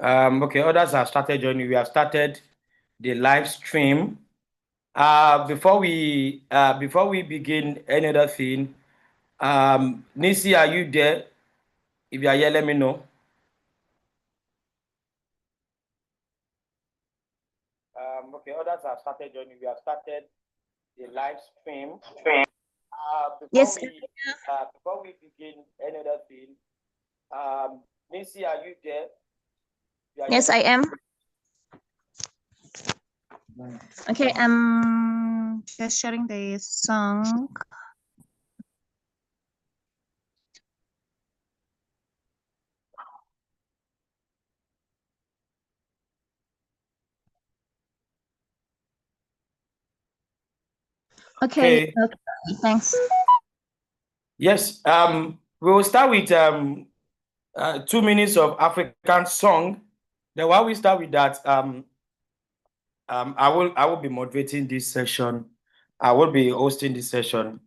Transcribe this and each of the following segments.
Okay, others have started joining. We have started the live stream. Before we begin any other thing, Nisi, are you there? If you are here, let me know. Okay, others have started joining. We have started the live stream. Yes. Before we begin any other thing, Nisi, are you there? Yes, I am. Okay, I'm just sharing the song. Okay. Okay. Thanks. Yes. We will start with 2 minutes of African song. Then while we start with that, I will be moderating this session. I will be hosting this session.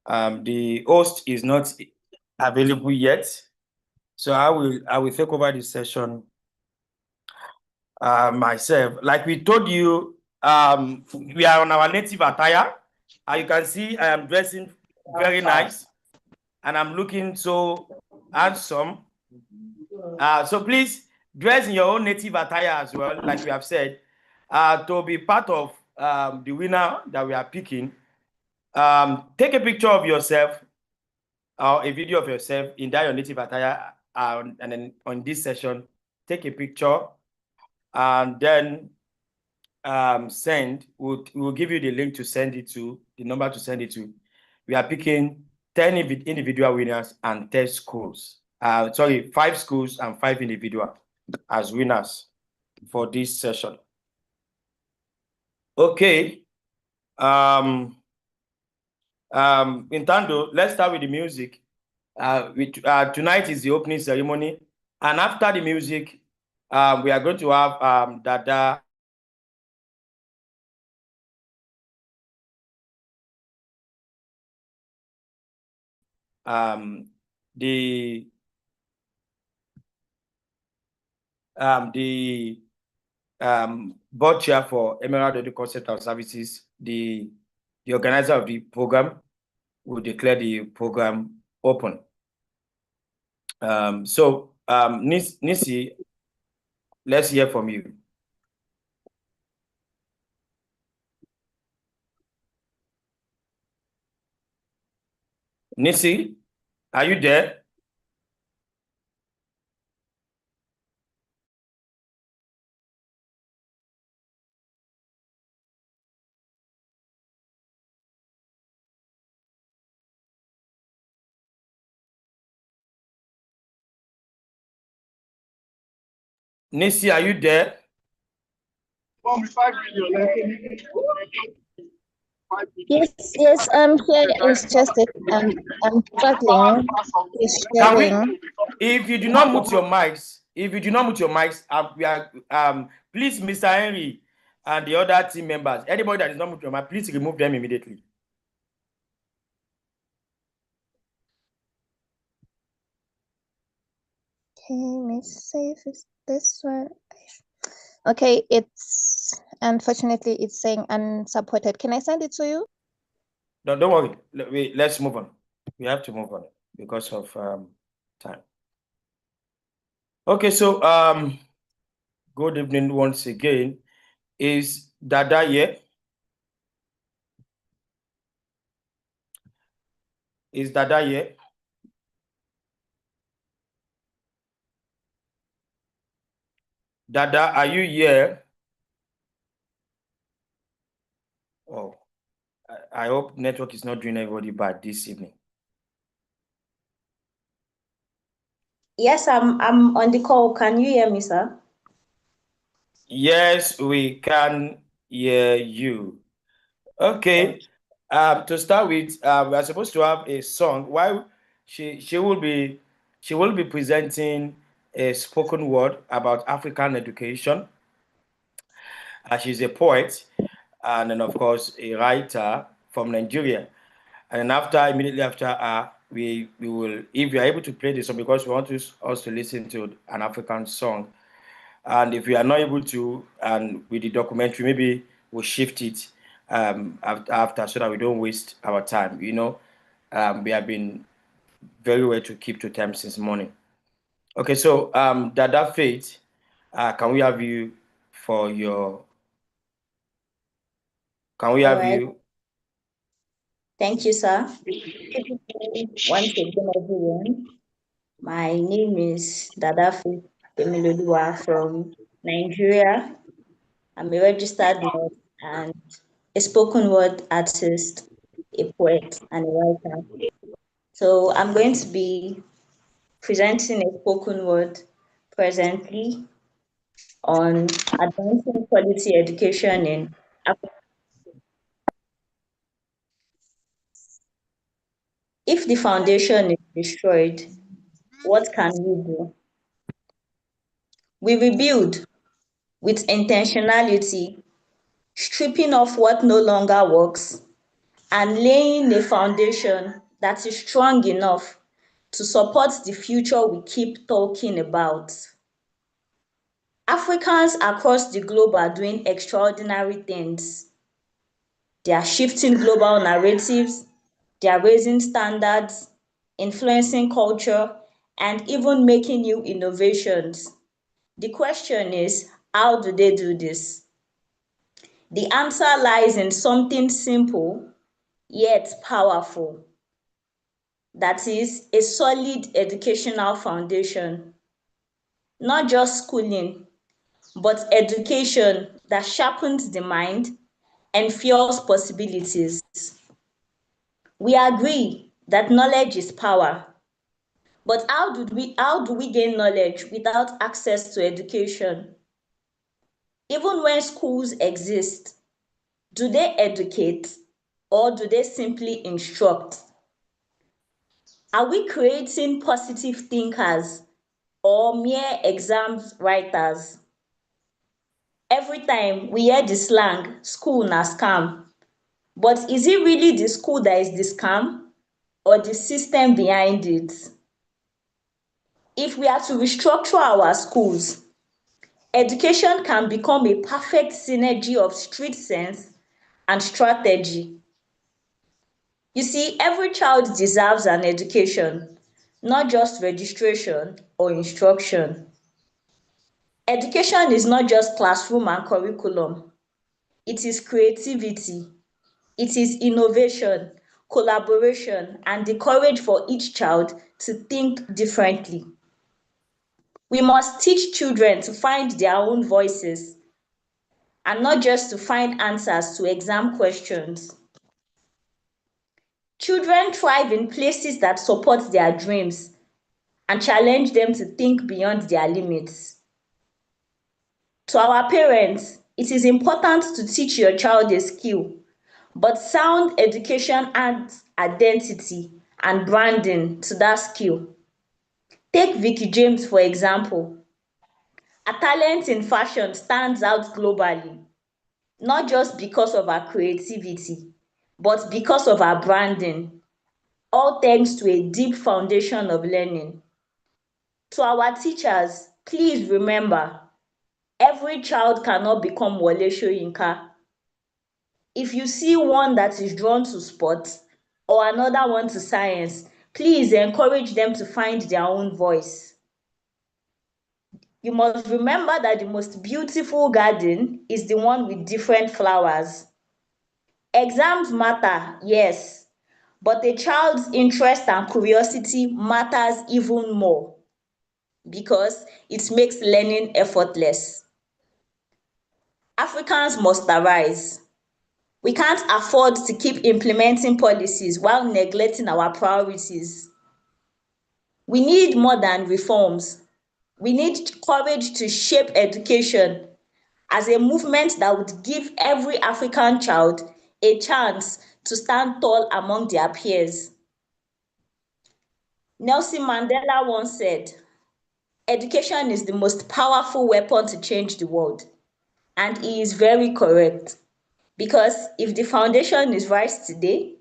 The host is not available yet, so I will take over this session myself. Like we told you, we are on our native attire. As you can see, I am dressing very nice, and I'm looking so handsome. So please dress in your own native attire as well, like we have said, to be part of the winner that we are picking. Take a picture of yourself or a video of yourself in that your native attire, and then on this session, take a picture and then send. We'll give you the link to send it to, the number to send it to. We are picking 10 individual winners and 10 schools. 5 schools and 5 individual as winners for this session. Okay. Intando, let's start with the music. Tonight is the opening ceremony, and after the music, we are going to have Dada. The board chair for Emerald Audio Concept and Services, the organizer of the program, will declare the program open. Nisi, let's hear from you. Nisi, are you there? Nisi, are you there? Yes, I'm here. It's just that I'm struggling. If you do not mute your mics, we are please, Mr. Henry and the other team members, anybody that is not mute your mic, please remove them immediately. Okay, let's see if it's this one. Okay, it's unfortunately it's saying unsupported. Can I send it to you? No, don't worry. Let's move on. We have to move on because of time. Okay, so good evening once again. Is Dada here? Is Dada here? Dada, are you here? Oh, I hope network is not doing everybody bad this evening. Yes, I'm on the call. Can you hear me, sir? Yes, we can hear you. Okay. To start with, we are supposed to have a song. While she will be presenting a spoken word about African education. She's a poet, and then of course a writer from Nigeria. And then immediately after, we will, if we are able to play this song, because we want us to listen to an African song. And if we are not able to, and with the documentary, maybe we'll shift it after so that we don't waste our time. We have been very well to keep to time since morning. Okay, so Dada Faith, can we have you for your? Can we have Alright. you? Thank you, sir. Once again, everyone. My name is Dada Faith Temiloluwa from Nigeria. I'm a registered nurse and a spoken word artist, a poet, and a writer. So I'm going to be presenting a spoken word presently on advancing quality education in Africa. If the foundation is destroyed, what can we do? We rebuild with intentionality, stripping off what no longer works and laying a foundation that is strong enough to support the future we keep talking about. Africans across the globe are doing extraordinary things. They are shifting global narratives, they are raising standards, influencing culture, and even making new innovations. The question is, how do they do this? The answer lies in something simple yet powerful. That is a solid educational foundation. Not just schooling, but education that sharpens the mind and fuels possibilities. We agree that knowledge is power. But how do we gain knowledge without access to education? Even when schools exist, do they educate or do they simply instruct? Are we creating positive thinkers or mere exam writers? Every time we hear the slang, school na scam. But is it really the school that is the scam or the system behind it? If we are to restructure our schools, education can become a perfect synergy of street sense and strategy. You see, every child deserves an education, not just registration or instruction. Education is not just classroom and curriculum. It is creativity, it is innovation, collaboration, and the courage for each child to think differently. We must teach children to find their own voices and not just to find answers to exam questions. Children thrive in places that support their dreams and challenge them to think beyond their limits. To our parents, it is important to teach your child a skill, but sound education adds identity and branding to that skill. Take Vicky James, for example. Her talent in fashion stands out globally, not just because of her creativity, but because of her branding, all thanks to a deep foundation of learning. To our teachers, please remember, every child cannot become Wole Soyinka. If you see one that is drawn to sports or another one to science, please encourage them to find their own voice. You must remember that the most beautiful garden is the one with different flowers. Exams matter, yes, but a child's interest and curiosity matters even more because it makes learning effortless. Africans must arise. We can't afford to keep implementing policies while neglecting our priorities. We need more than reforms. We need courage to shape education as a movement that would give every African child a chance to stand tall among their peers. Nelson Mandela once said, "Education is the most powerful weapon to change the world." And he is very correct. Because if the foundation is right today,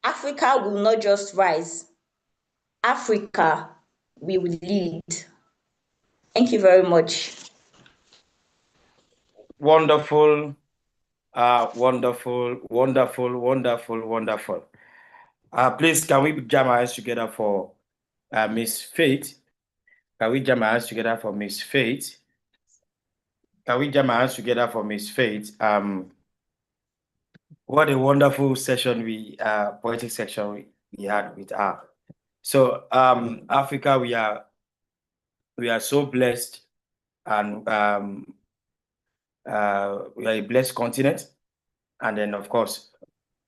Africa will not just rise, Africa will lead. Thank you very much. Wonderful, wonderful, wonderful, wonderful, wonderful. Please, can we jam our hands together for Miss Faith? Can we jam our hands together for Miss Faith? Can we jam our hands together for Miss Faith? What a wonderful session poetic section we had with her. So, Africa, we are so blessed, and we are a blessed continent. And then, of course,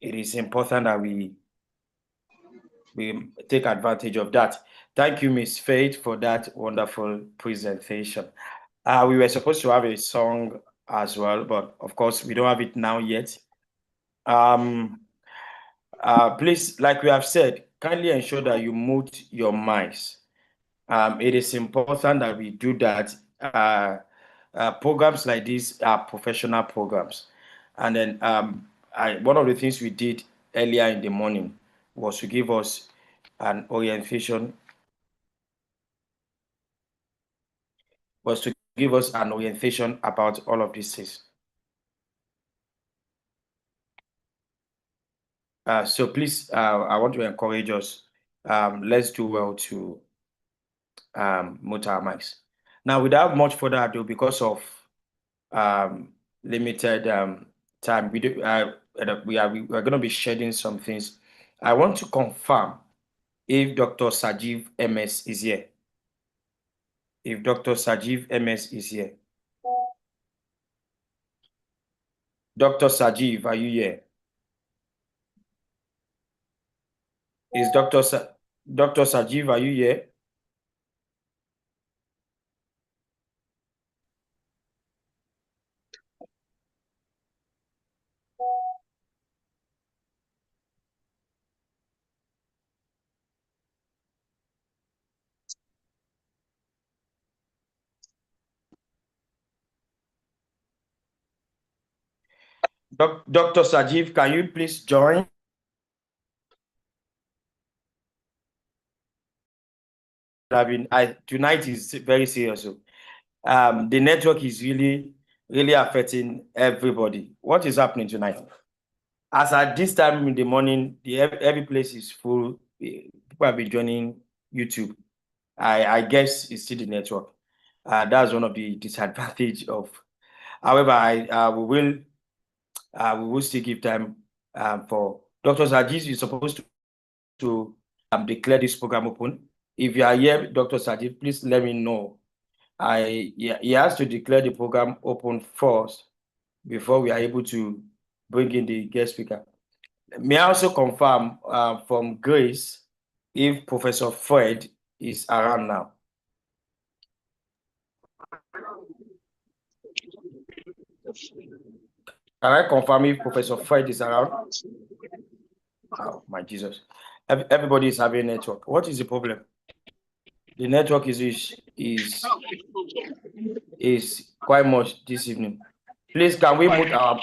it is important that we take advantage of that. Thank you, Miss Faith, for that wonderful presentation. We were supposed to have a song as well, but of course, we don't have it now yet. Please, like we have said, kindly ensure that you mute your mics. It is important that we do that. Programs like this are professional programs. And then one of the things we did earlier in the morning was to give us an orientation, about all of these things. So please, I want to encourage us, let's do well to mute our mics. Now, without much further ado, because of limited time, we are going to be shedding some things. I want to confirm if Dr. Sajeev MS is here. If Dr. Sajeev MS is here. Dr. Sajeev, are you here? Is Dr. Sajeev, are you here? Dr. Sajeev, can you please join? Tonight is very serious. The network is really affecting everybody. What is happening tonight? As at this time in the morning, every place is full. People have been joining YouTube. I guess it's still the network. That's one of the disadvantage of. However, we will still give time for Dr. Sajeev is supposed to declare this program open. If you are here, Dr. Sajeev, please let me know. He has to declare the program open first before we are able to bring in the guest speaker. May I also confirm from Grace if Professor Fred is around now? Can I confirm if Professor Fred is around? Oh, my Jesus. Everybody is having network. What is the problem? The network is quite much this evening. Please, can we mute our...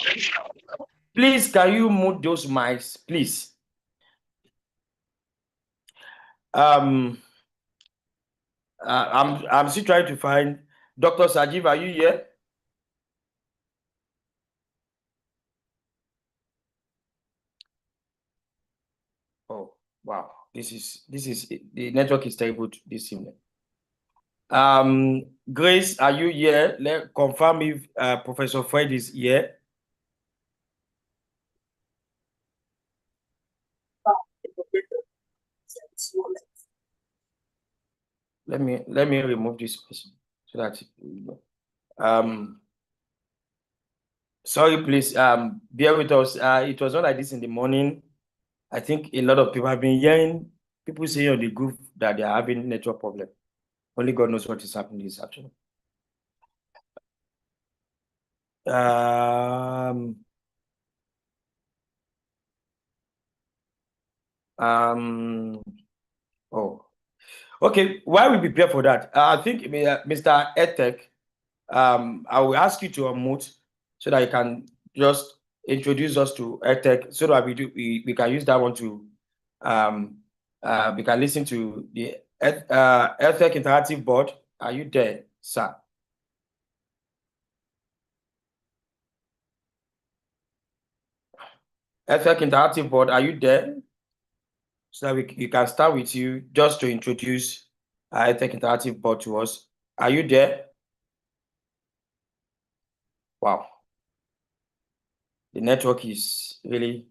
Please, can you mute those mics, please? I'm still trying to find Dr. Sajeev. Are you here? Oh, wow. This is the network is terrible this evening. Grace, are you here? Confirm if Professor Fred is here. Let me remove this person so that sorry, please bear with us. It was not like this in the morning. I think a lot of people have been hearing people saying on the group that they are having network problem. Only God knows what is happening this afternoon. Oh, okay. While we prepare for that, I think Mr. Etek, I will ask you to unmute so that you can just introduce us to Etek, so that we can use that one to we can listen to the Etek Interactive Board. Are you there, sir. EdTech Interactive Board, are you there? So we can start with you just to introduce EdTech Interactive Board to us. Are you there? Wow. The network is really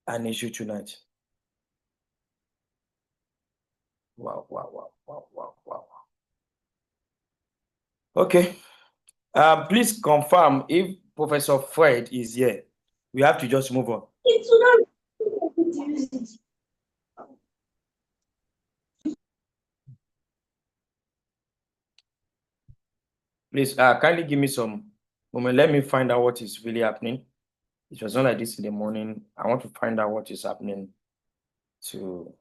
an issue tonight. Wow. Okay. Please confirm if Professor Fred is here. We have to just move on. Please kindly give me some moment. Let me find out what is really happening. It was not like this in the morning. I want to find out what is happening to.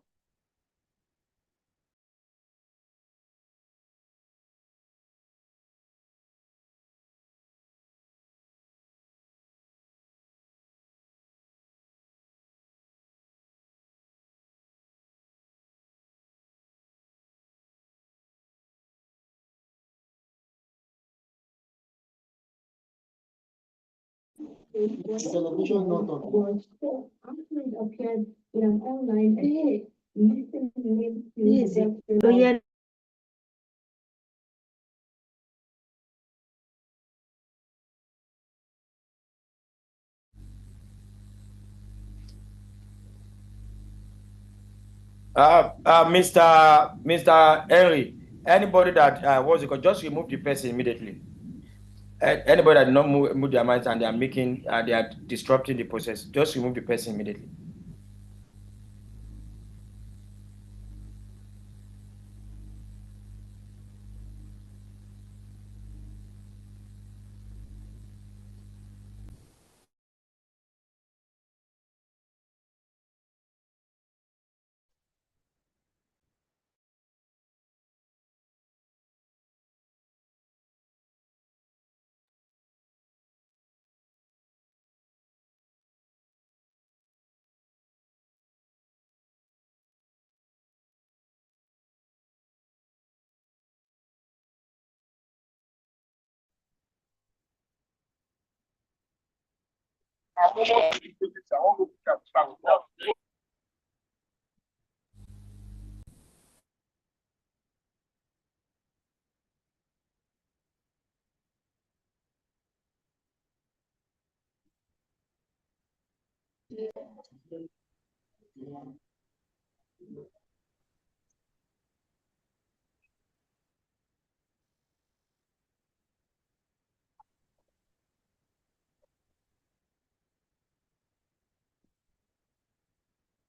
Television not on. Ahmed appeared in an online music. Mr. Henry, anybody that what's it called, just remove the person immediately. Anybody that did not move their minds and they are disrupting the process, just remove the person immediately.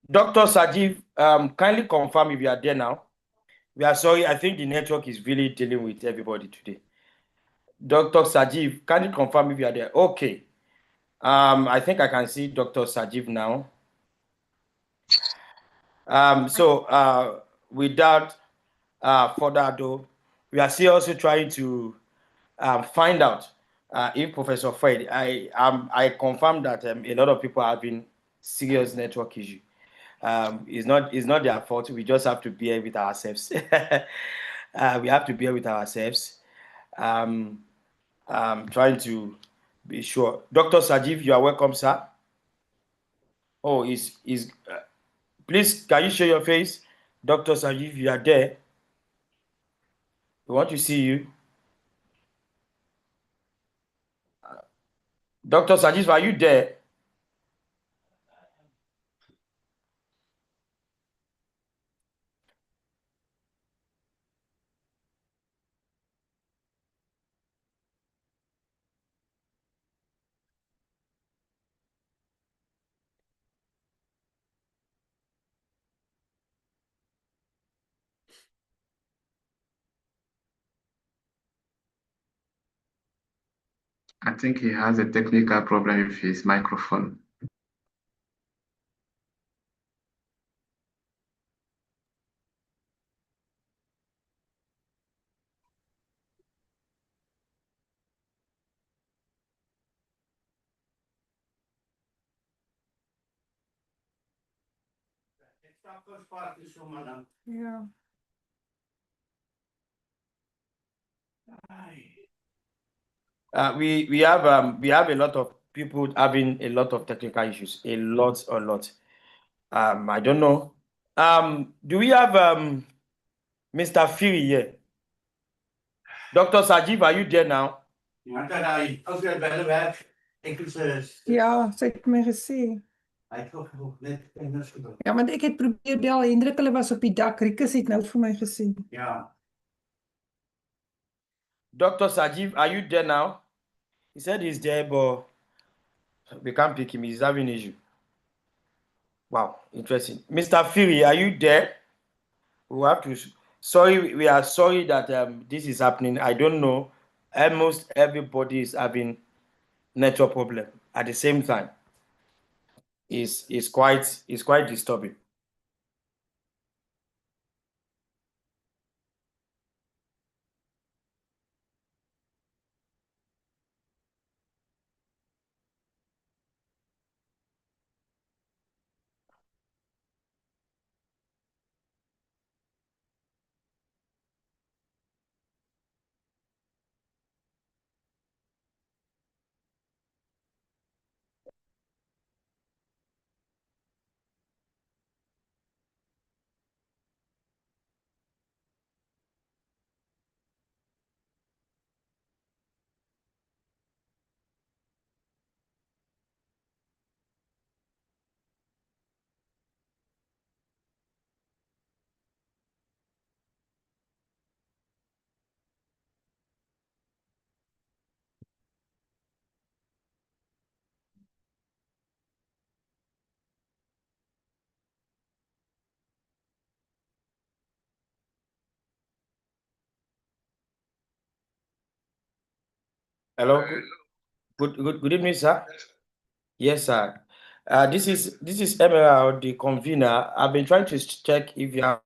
Dr. Sajiv, kindly confirm if you are there now. We are sorry, I think the network is really dealing with everybody today. Dr. Sajiv, kindly confirm if you are there. Okay. I think I can see Dr. Sajiv now. Without further ado, we are still also trying to find out if Professor Fred, I confirm that a lot of people are having serious network issue. It's not their fault. We just have to bear with ourselves. We have to bear with ourselves. Trying to be sure. Dr. Sajiv, you are welcome, sir. Oh, please, can you show your face? Dr. Sajiv, you are there. We want to see you. Dr. Sajiv, are you there? I think he has a technical problem with his microphone. Yeah. We have a lot of people having a lot of technical issues, a lot. I don't know. Do we have Mr. Fury here? Dr. Sajiv, are you there now? Ja, als jy by die werk, ek is Ja, sy het my gesê. hy het nog net kinders gedoen. Ja, want ek het probeer bel, Hendrik, hulle was op die dak. Rikus het nou vir my gesê. Ja. Dr. Sajiv, are you there now? He said he's there, but we can't pick him. He's having an issue. Wow, interesting. Mr. Fury, are you there? We have to. Sorry, we are sorry that this is happening. I don't know. Almost everybody is having network problem at the same time. It's quite disturbing. Hello. Good evening, sir. Yes, sir. This is Emerald, the convener. I've been trying to check if you have.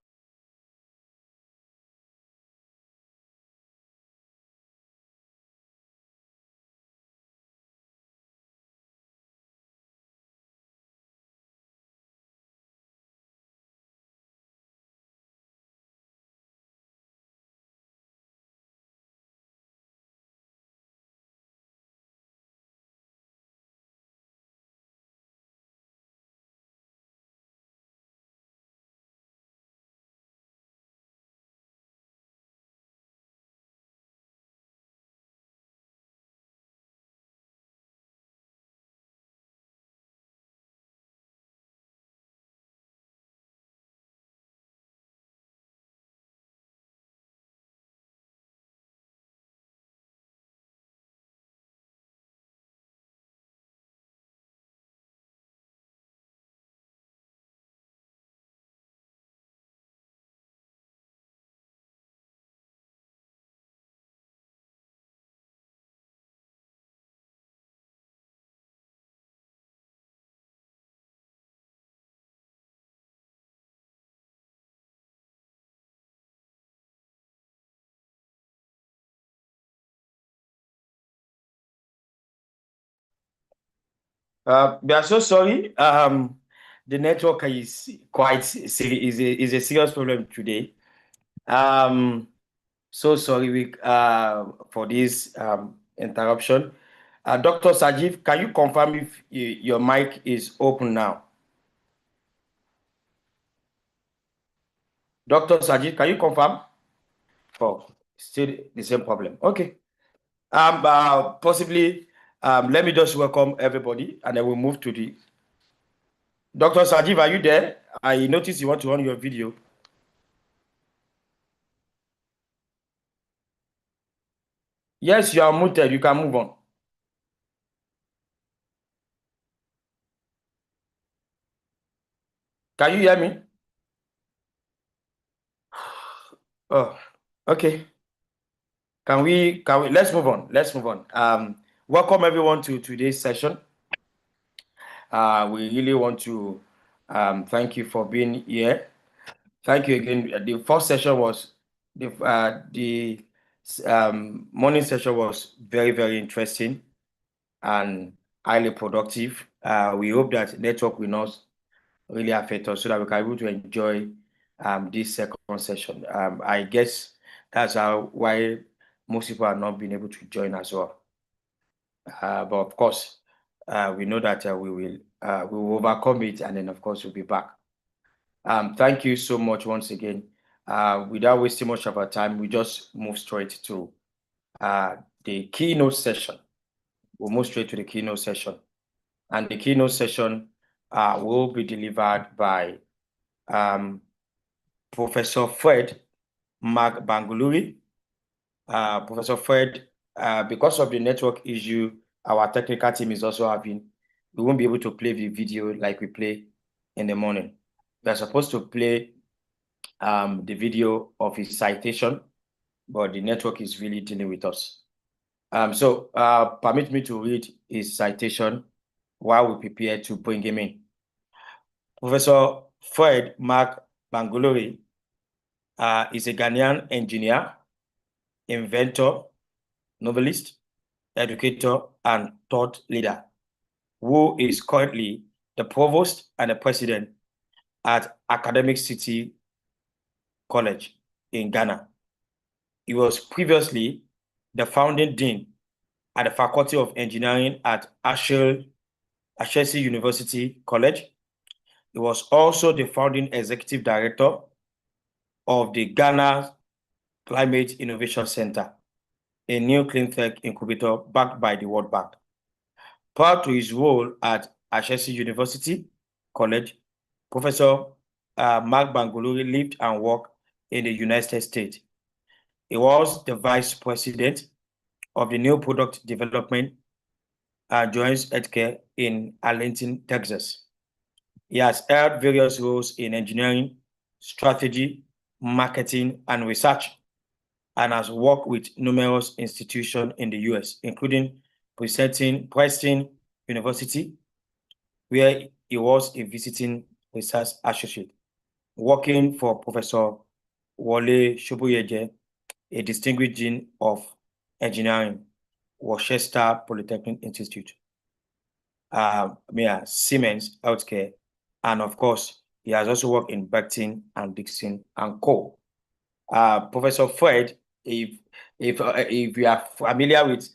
We are so sorry. The network is is a serious problem today. So sorry for this interruption. Dr. Sajiv, can you confirm if your mic is open now? Dr. Sajiv, can you confirm? Oh, still the same problem. Okay. Possibly, let me just welcome everybody, and then we'll move to the. Dr. Sajiv, are you there? I noticed you want to on your video. Yes, you are muted. You can move on. Can you hear me? Oh, okay. Can we let's move on. Welcome everyone to today's session. We really want to thank you for being here. Thank you again. The first session was the morning session was very, very interesting and highly productive. We hope that network will not really affect us so that we can be able to enjoy this second session. I guess that's why most people are not being able to join as well. But of course, we know that we will overcome it, and then of course we'll be back. Thank you so much once again. Without wasting much of our time, we just move straight to the keynote session. We'll move straight to the keynote session, and the keynote session will be delivered by Professor Fred Mark Banguluri. Professor Fred, because of the network issue our technical team is also having, we won't be able to play the video like we play in the morning. We are supposed to play the video of his citation, but the network is really dealing with us. So permit me to read his citation while we prepare to bring him in. Professor Fred Mark Banguluri is a Ghanaian engineer, inventor, novelist, educator, and thought leader, who is currently the provost and the president at Academic City College in Ghana. He was previously the founding dean at the Faculty of Engineering at Ashesi University College. He was also the founding executive director of the Ghana Climate Innovation Center, a new clean tech incubator backed by the World Bank. Prior to his role at Ashesi University College, Professor Mark Banguluri lived and worked in the United States. He was the vice president of the new product development Jones Healthcare in Arlington, Texas. He has held various roles in engineering, strategy, marketing, and research, and has worked with numerous institutions in the US, including Princeton University, where he was a visiting research associate, working for Professor Wole Soboyeje, a distinguished dean of engineering, Worcester Polytechnic Institute, Siemens Healthcare, and of course, he has also worked in Becton and Dixon and Co. Professor Fred, if you are familiar with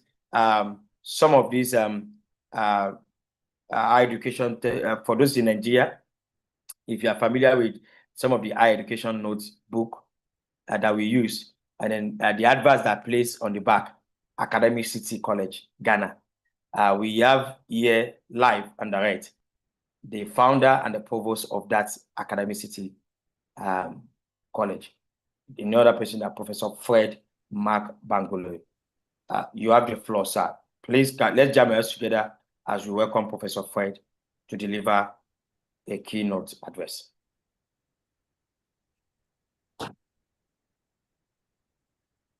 some of these higher education, for those in Nigeria, if you are familiar with some of the higher education notes book that we use, and then the adverts that place on the back, Academic City College, Ghana. We have here live on the right, the founder and the provost of that Academic City College. Another person, that Professor Fred Mark Banguluri. You have the floor, sir. Please, let's jam us together as we welcome Professor Fred to deliver a keynote address.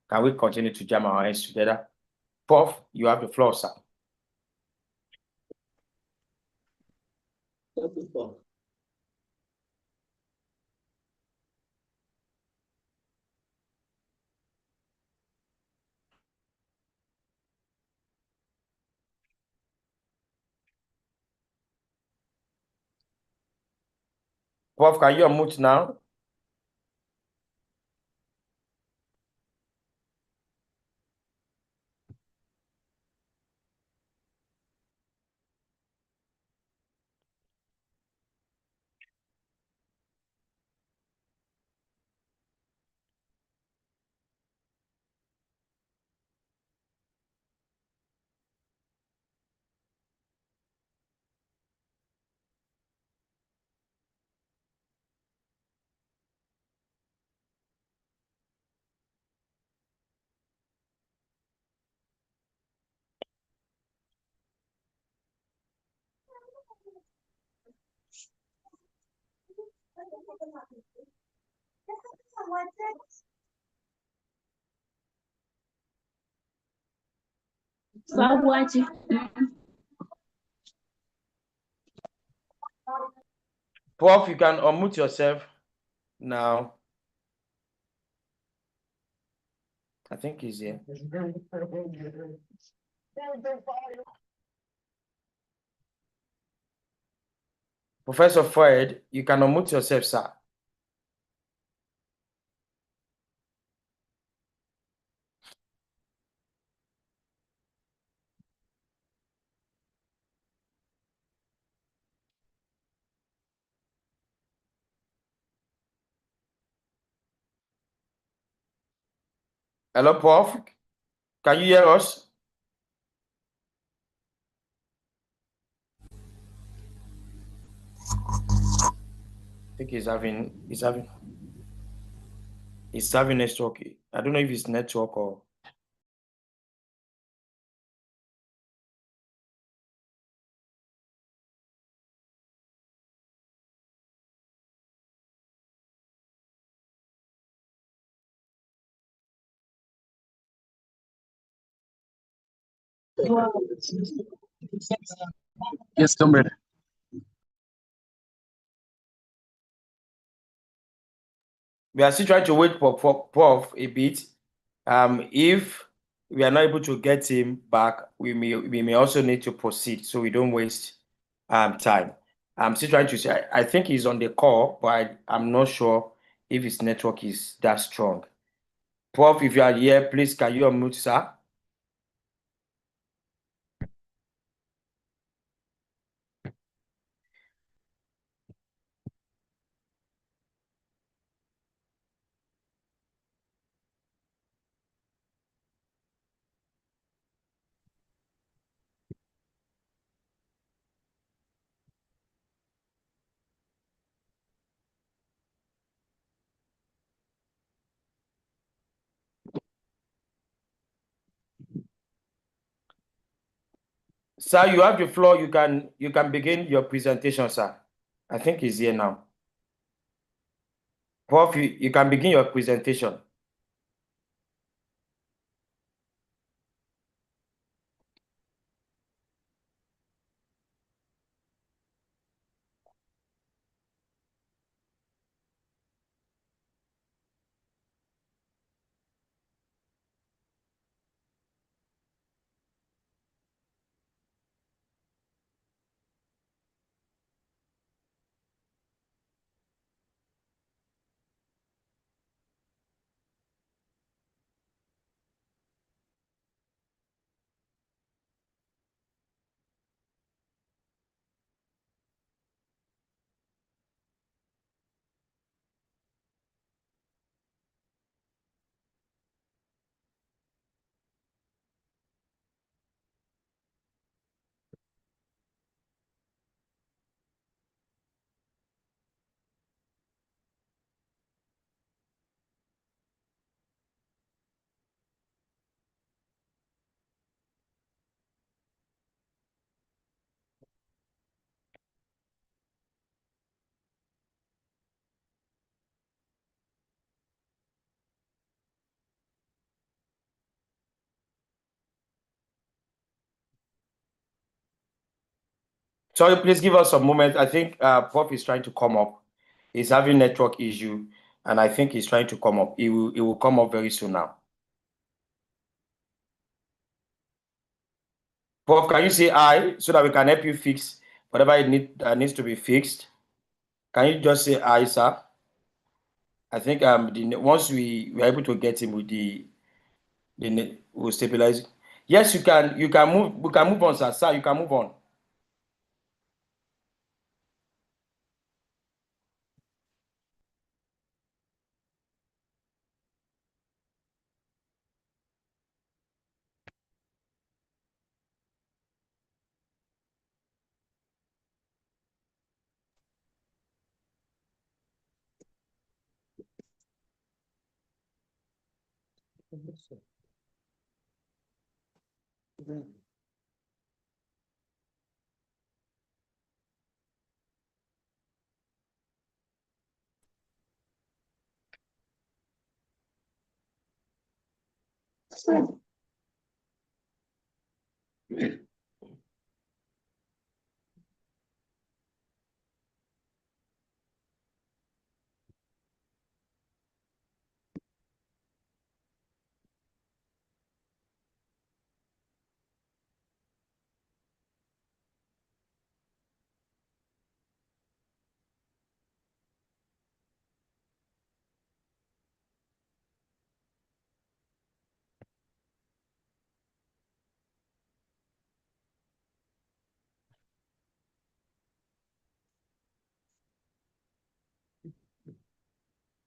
Can we continue to jam our hands together? Prof, you have the floor, sir. Prof, can you unmute now? Prof, you can unmute yourself now. I think he's here. Professor Fred, you can unmute yourself, sir. Hello, Prof. Can you hear us? I think he's having network. I don't know if it's network or. Yes, comrade. We are still trying to wait for Prof a bit. If we are not able to get him back, we may also need to proceed so we don't waste time. I'm still trying to say I think he's on the call, but I'm not sure if his network is that strong. Prof, if you are here, please can you unmute, sir? Sir, you have the floor. You can begin your presentation, sir. I think he's here now. Prof, you can begin your presentation. Sorry, please give us a moment. I think Prof is trying to come up. He's having network issue, and I think he's trying to come up. He will come up very soon now. Prof, can you say hi so that we can help you fix whatever it needs to be fixed? Can you just say hi, sir? I think once we are able to get him with we'll stabilize. Yes, you can move. We can move on, sir. Sir, you can move on.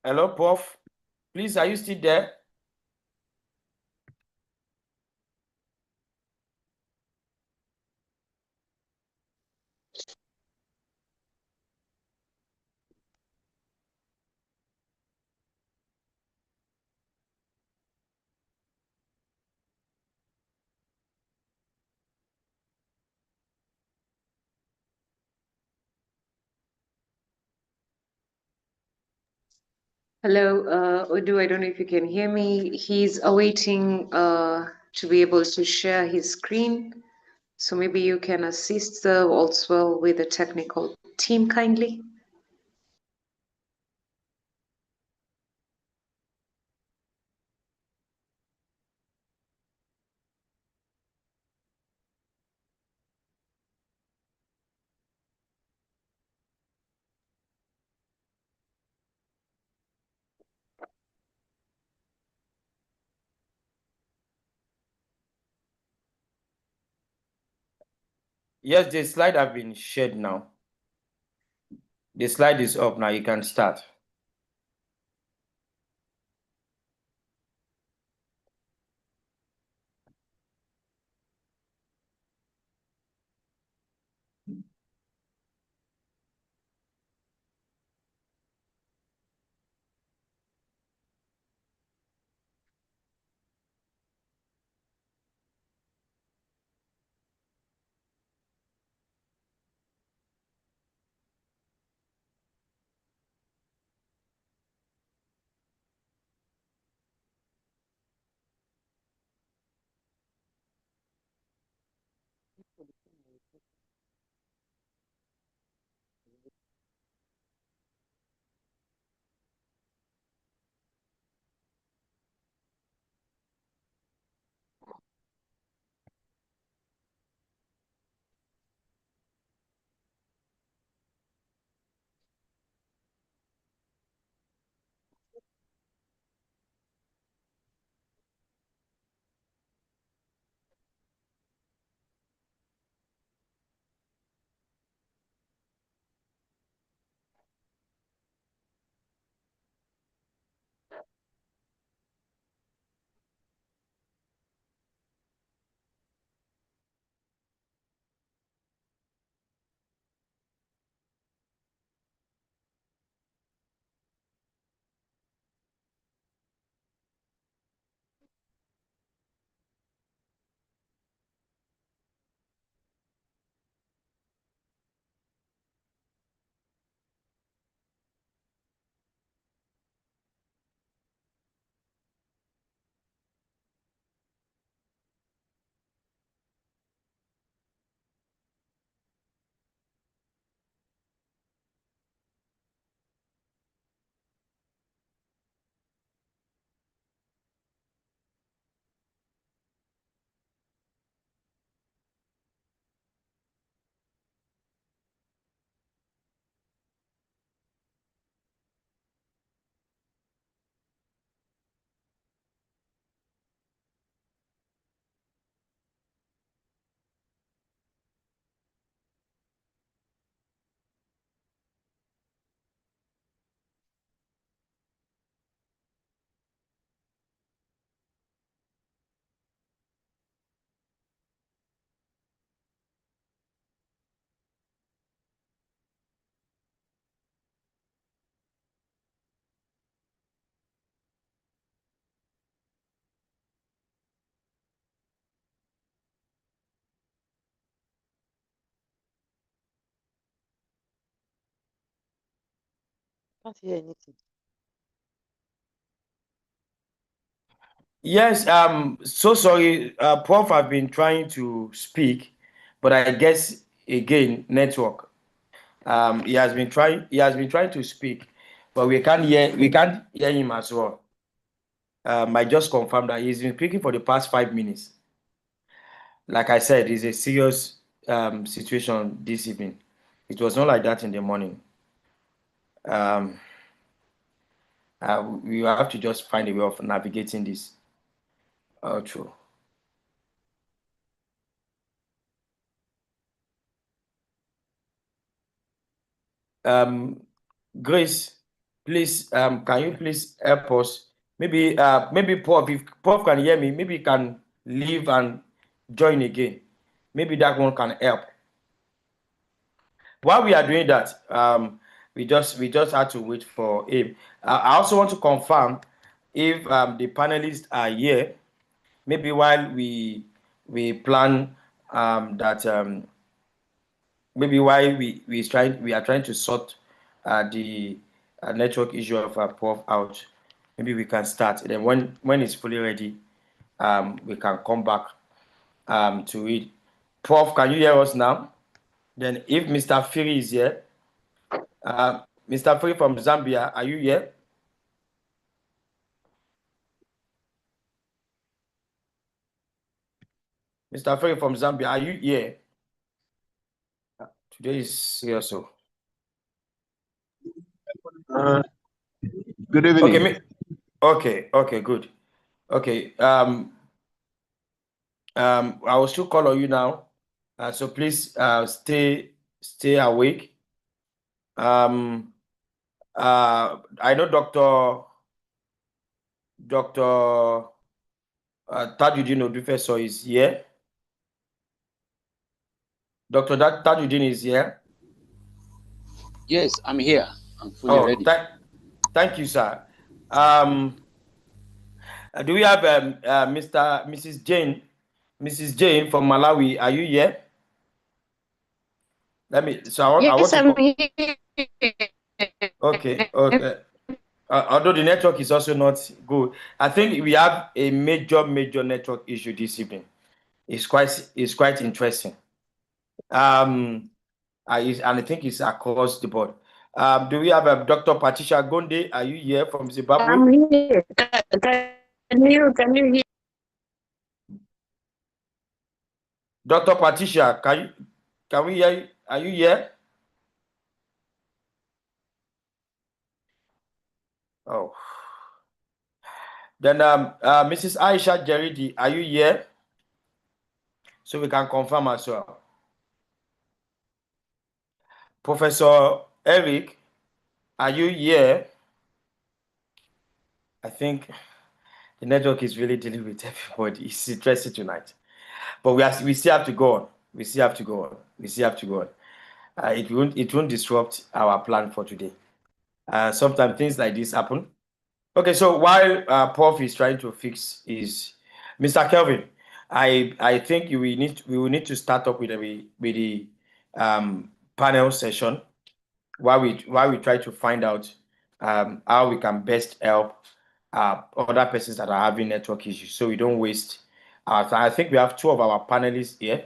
Hello, Prof. Please, are you still there? Hello, Odu. I don't know if you can hear me. He's awaiting to be able to share his screen. So maybe you can assist also with the technical team kindly. Yes, the slide have been shared now. The slide is up now. You can start. Can't hear anything. Yes, so sorry, Prof. I've been trying to speak, but I guess again network. He has been trying to speak, but we can't hear him as well. I just confirmed that he's been speaking for the past 5 minutes. Like I said, it's a serious situation this evening. It was not like that in the morning. We have to just find a way of navigating this. True. Grace, please, can you please help us? Maybe Prof, if Prof can hear me, maybe he can leave and join again. Maybe that one can help. While we are doing that, we just had to wait for him. I also want to confirm if the panelists are here. Maybe while we plan that maybe while we are trying to sort the a network issue of our Prof out. Maybe we can start. And then when it's fully ready, we can come back to it. Prof, can you hear us now? Then if Mr. Firi is here, Mr. Firi from Zambia, are you here? Mr. Firi from Zambia, are you here? Today is serious. So. Good evening. Okay, good. Okay, I will still call on you now. So please stay awake. I know Dr. Tajuddin Odufeso is here. Dr. Tajuddin is here. Yes, I'm here. I'm fully ready. Thank you, sir. Do we have Mrs. Jane from Malawi? Are you here? Let me. So I want to. Okay. Although the network is also not good, I think we have a major network issue this evening. It's quite interesting. And I think it's across the board. Do we have Dr. Patricia Gonde? Are you here from Zimbabwe? I'm here. Can you hear? Dr. Patricia, can we hear you? Are you here? Oh. Then Mrs. Aisha Jeridi, are you here? So we can confirm as well. Professor Eric, are you here? I think the network is really dealing with everybody. It's interesting tonight. But we still have to go on. We still have to go on. It won't disrupt our plan for today. Sometimes things like this happen. Okay, so while Prof is trying to fix his, Mr. Kelvin, I think we will need to start up with the panel session while we try to find out how we can best help other persons that are having network issues, so we don't waste our time. I think we have two of our panelists here.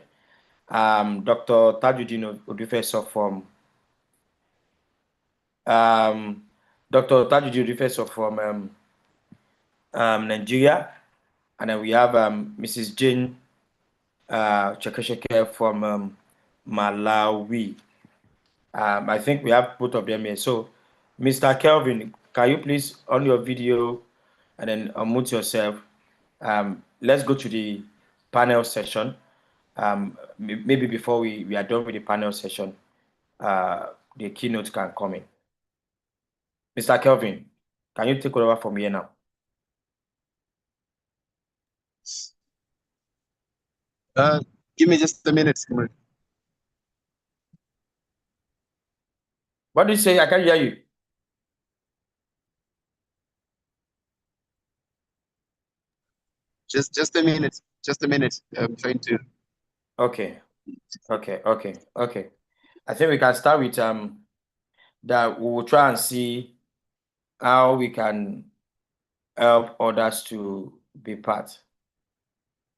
Dr. Tajuddin Odufeso from Nigeria, and then we have Mrs. Jane Chekesheke from Malawi. I think we have both of them here. So, Mr. Kelvin, can you please on your video and then unmute yourself? Let's go to the panel session. Maybe before we are done with the panel session, the keynote can come in. Mr. Kelvin, can you take over from here now? Give me just a minute. What do you say? I can't hear you. Just a minute. Just a minute. I'm trying to. Okay. I think we can start with that. We will try and see how we can help others to be part.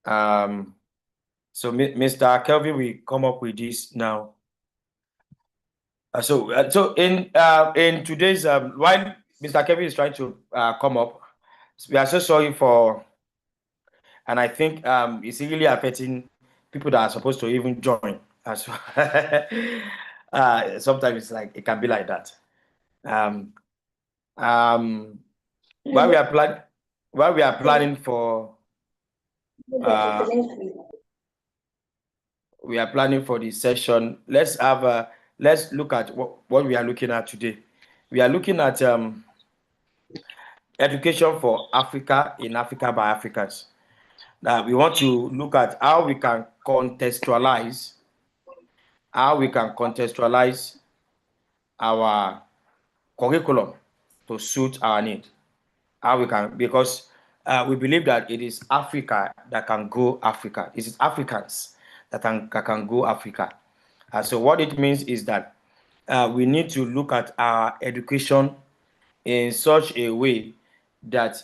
So Mr. Kelvin, we come up with this now. So in today's while Mr. Kelvin is trying to come up, we are so sorry for, and I think it's really affecting people that are supposed to even join as well. Sometimes it's like it can be like that. While we are planning for the session, let's look at what we are looking at today. We are looking at education for Africa in Africa by Africans. Now we want to look at how we can contextualize our curriculum to suit our need. How we can, because we believe that it is Africa that can go Africa. It is Africans that can go Africa. So what it means is that we need to look at our education in such a way that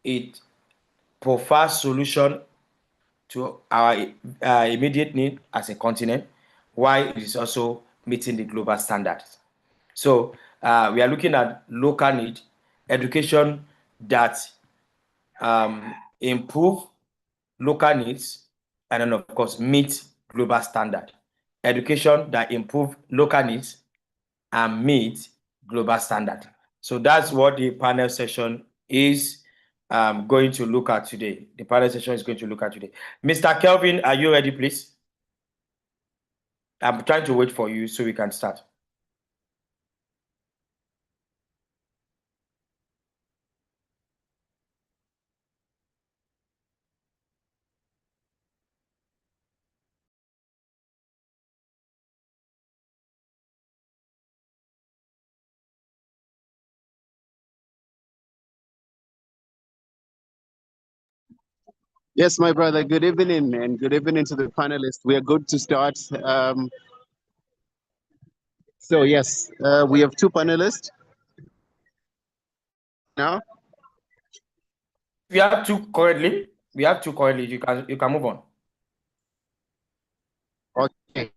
it provides solution to our immediate need as a continent, while it is also meeting the global standards. So we are looking at local need, education that improve local needs, and then of course meet global standard. Education that improve local needs and meet global standard. So that's what the panel session is going to look at today. The panel session is going to look at today. Mr. Kelvin, are you ready, please? I'm trying to wait for you so we can start. Yes, my brother. Good evening, and good evening to the panelists. We are good to start. So yes, we have two panelists now. We have two currently. You can move on. Okay.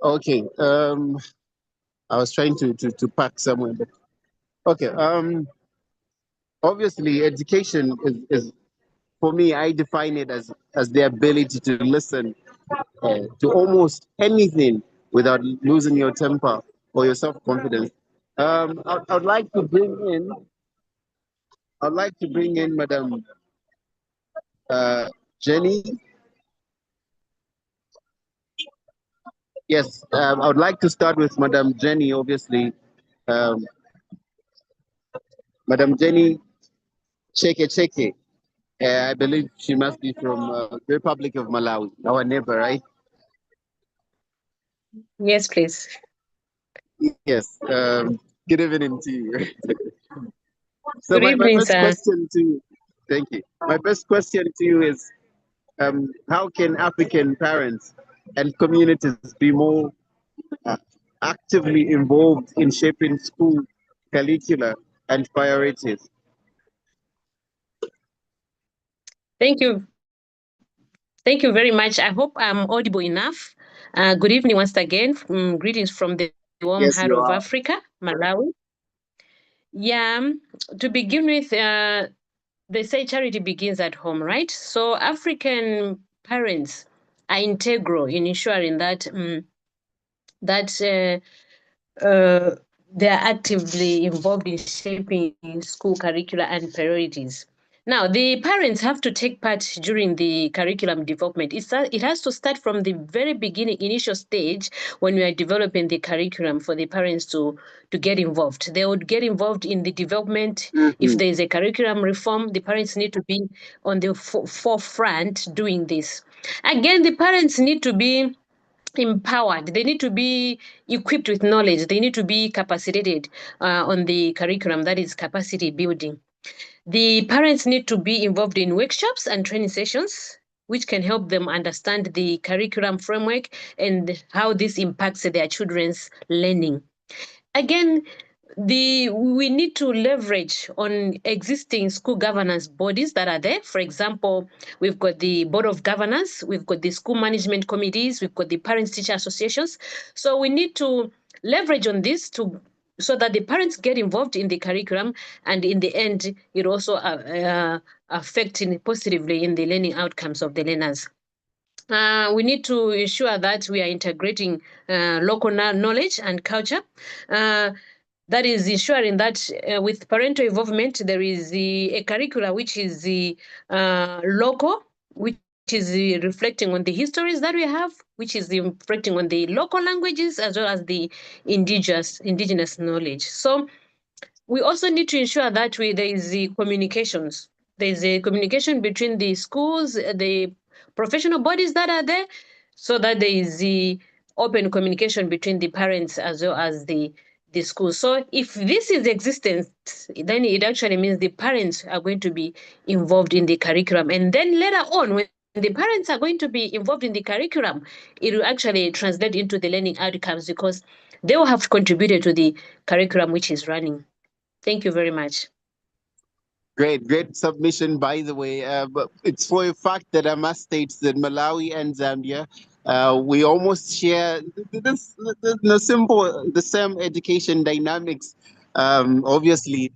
Okay. I was trying to pack somewhere, but okay. Obviously, education is for me. I define it as the ability to listen to almost anything without losing your temper or your self confidence. I'd like to bring in. I'd like to bring in Madam Jenny. Yes, I would like to start with Madam Jenny, obviously. Madam Jenny Cheke. I believe she must be from the Republic of Malawi, our neighbor, right? Yes, please. Yes. Good evening to you. So Good my evening, first sir. question to you, thank you. My first question to you is, how can African parents and communities be more actively involved in shaping school curricula and priorities? Thank you. Thank you very much. I hope I'm audible enough. Good evening once again. Greetings from the warm Yes, heart you of are. Africa, Malawi. Yeah, to begin with, they say charity begins at home, right? So African parents are integral in ensuring that they are actively involved in shaping school curricula and priorities. Now, the parents have to take part during the curriculum development. It has to start from the very beginning, initial stage, when we are developing the curriculum for the parents to get involved. They would get involved in the development. If there is a curriculum reform, the parents need to be on the forefront doing this. Again, the parents need to be empowered. They need to be equipped with knowledge. They need to be capacitated on the curriculum, that is capacity building. The parents need to be involved in workshops and training sessions, which can help them understand the curriculum framework and how this impacts their children's learning. Again, we need to leverage on existing school governance bodies that are there. For example, we've got the Board of Governors, we've got the school management committees, we've got the parents-teacher associations. So we need to leverage on this so that the parents get involved in the curriculum, and in the end, it also affecting positively in the learning outcomes of the learners. We need to ensure that we are integrating local knowledge and culture. That is ensuring that with parental involvement, there is a curricula which is local, which is reflecting on the histories that we have, which is reflecting on the local languages as well as the indigenous knowledge. So we also need to ensure that there is the communications. There is a communication between the schools, the professional bodies that are there, so that there is the open communication between the parents as well as the schools. So if this is existent, then it actually means the parents are going to be involved in the curriculum. And then later on, when the parents are going to be involved in the curriculum, it will actually translate into the learning outcomes because they will have contributed to the curriculum which is running. Thank you very much. Great submission, by the way. But it's for a fact that I must state that Malawi and Zambia, we almost share the same education dynamics. Obviously,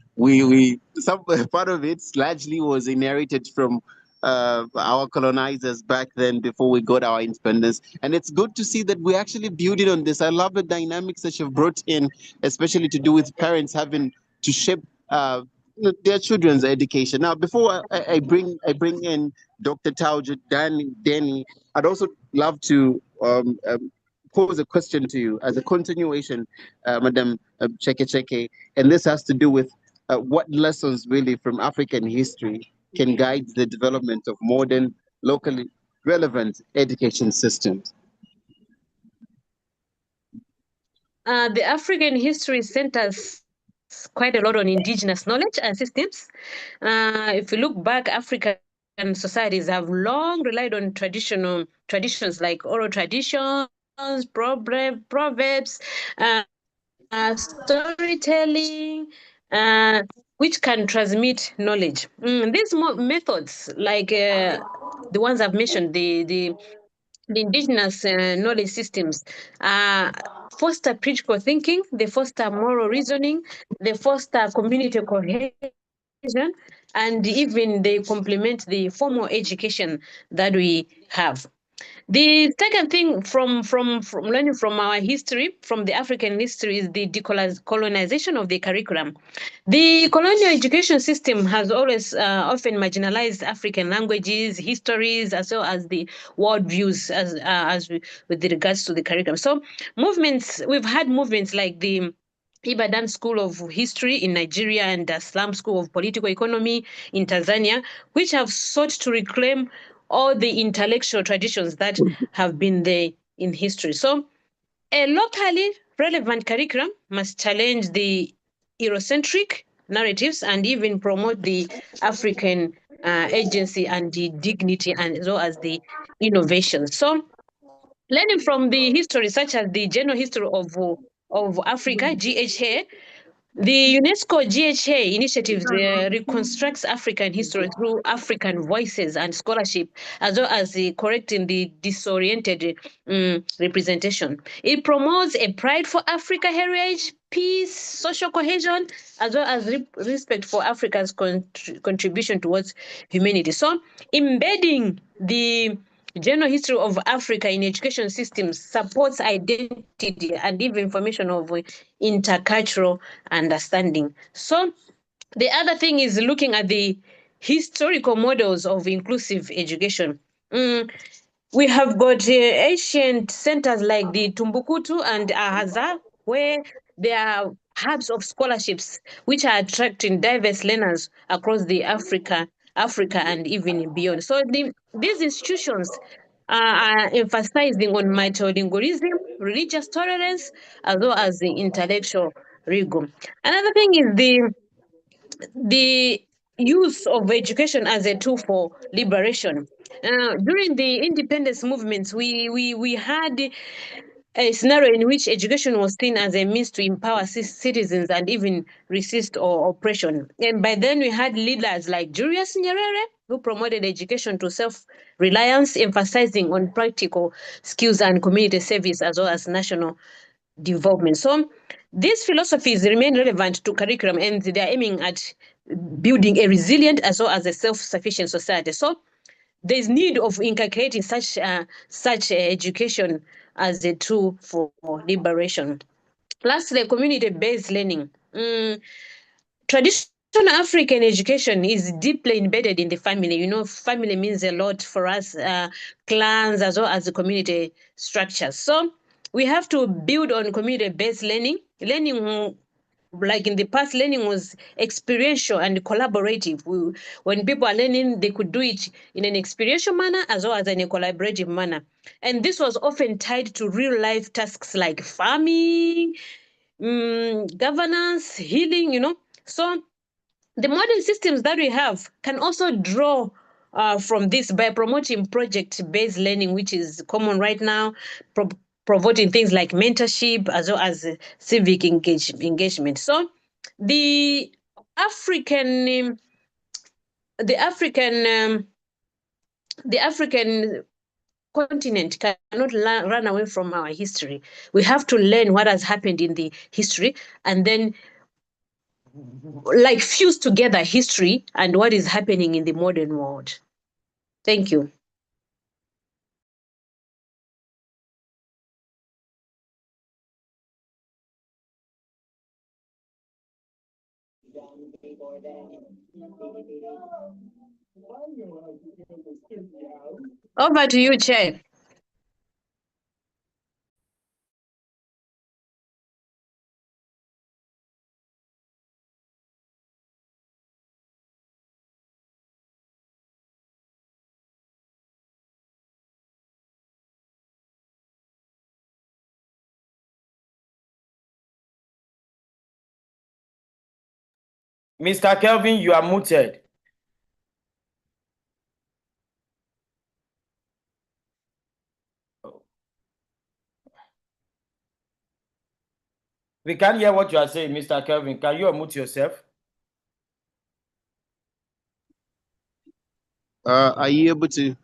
some part of it largely was inherited from our colonizers back then before we got our independence. And it's good to see that we're actually building on this. I love the dynamics that you've brought in, especially to do with parents having to shape their children's education. Now, before I bring in Dr. Tauja, Danny, I'd also love to pose a question to you as a continuation, Madam Cheke, and this has to do with what lessons really from African history can guide the development of modern, locally relevant education systems. The African history centers quite a lot on indigenous knowledge and systems. If you look back, African societies have long relied on traditions like oral traditions, proverbs, storytelling, which can transmit knowledge. These methods, like the ones I've mentioned, the indigenous knowledge systems, foster critical thinking, they foster moral reasoning, they foster community cohesion, and even they complement the formal education that we have. The second thing from learning from our history, from the African history, is the decolonization of the curriculum. The colonial education system has always often marginalized African languages, histories, as well as the worldviews with regards to the curriculum. So we've had movements like the Ibadan School of History in Nigeria and the Islam School of Political Economy in Tanzania, which have sought to reclaim all the intellectual traditions that have been there in history. So a locally relevant curriculum must challenge the Eurocentric narratives and even promote the African agency and the dignity and as well as the innovation. So learning from the history, such as the General History of Africa, GHA, the UNESCO GHA initiative reconstructs African history through African voices and scholarship, as well as correcting the disoriented representation. It promotes a pride for Africa heritage, peace, social cohesion, as well as respect for Africa's contribution towards humanity. So embedding the general history of Africa in education systems supports identity and even formation of intercultural understanding. So the other thing is looking at the historical models of inclusive education. We have got ancient centers like the Tumbukutu and Ahaza, where there are hubs of scholarships which are attracting diverse learners across the Africa and even beyond. So these institutions are emphasizing on multilingualism, religious tolerance, as well as the intellectual rigor. Another thing is the use of education as a tool for liberation. During the independence movements, we had a scenario in which education was seen as a means to empower citizens and even resist oppression. And by then we had leaders like Julius Nyerere, who promoted education to self-reliance, emphasizing on practical skills and community service as well as national development. So these philosophies remain relevant to curriculum, and they are aiming at building a resilient as well as a self-sufficient society. So there's need of inculcating such education as a tool for liberation. Lastly, community-based learning. Traditional African education is deeply embedded in the family. You know, family means a lot for us, clans as well as the community structures. So we have to build on community-based learning. Like in the past, learning was experiential and collaborative. When people are learning, they could do it in an experiential manner as well as in a collaborative manner. And this was often tied to real-life tasks like farming, governance, healing, you know. So the modern systems that we have can also draw from this by promoting project-based learning, which is common right now, promoting things like mentorship as well as civic engagement. So the African continent cannot run away from our history. We have to learn what has happened in the history and then like fuse together history and what is happening in the modern world. Thank you. Over to you, Chair. Mr. Kelvin, you are muted. We can't hear what you are saying, Mr. Kelvin. Can you unmute yourself? Are you able to?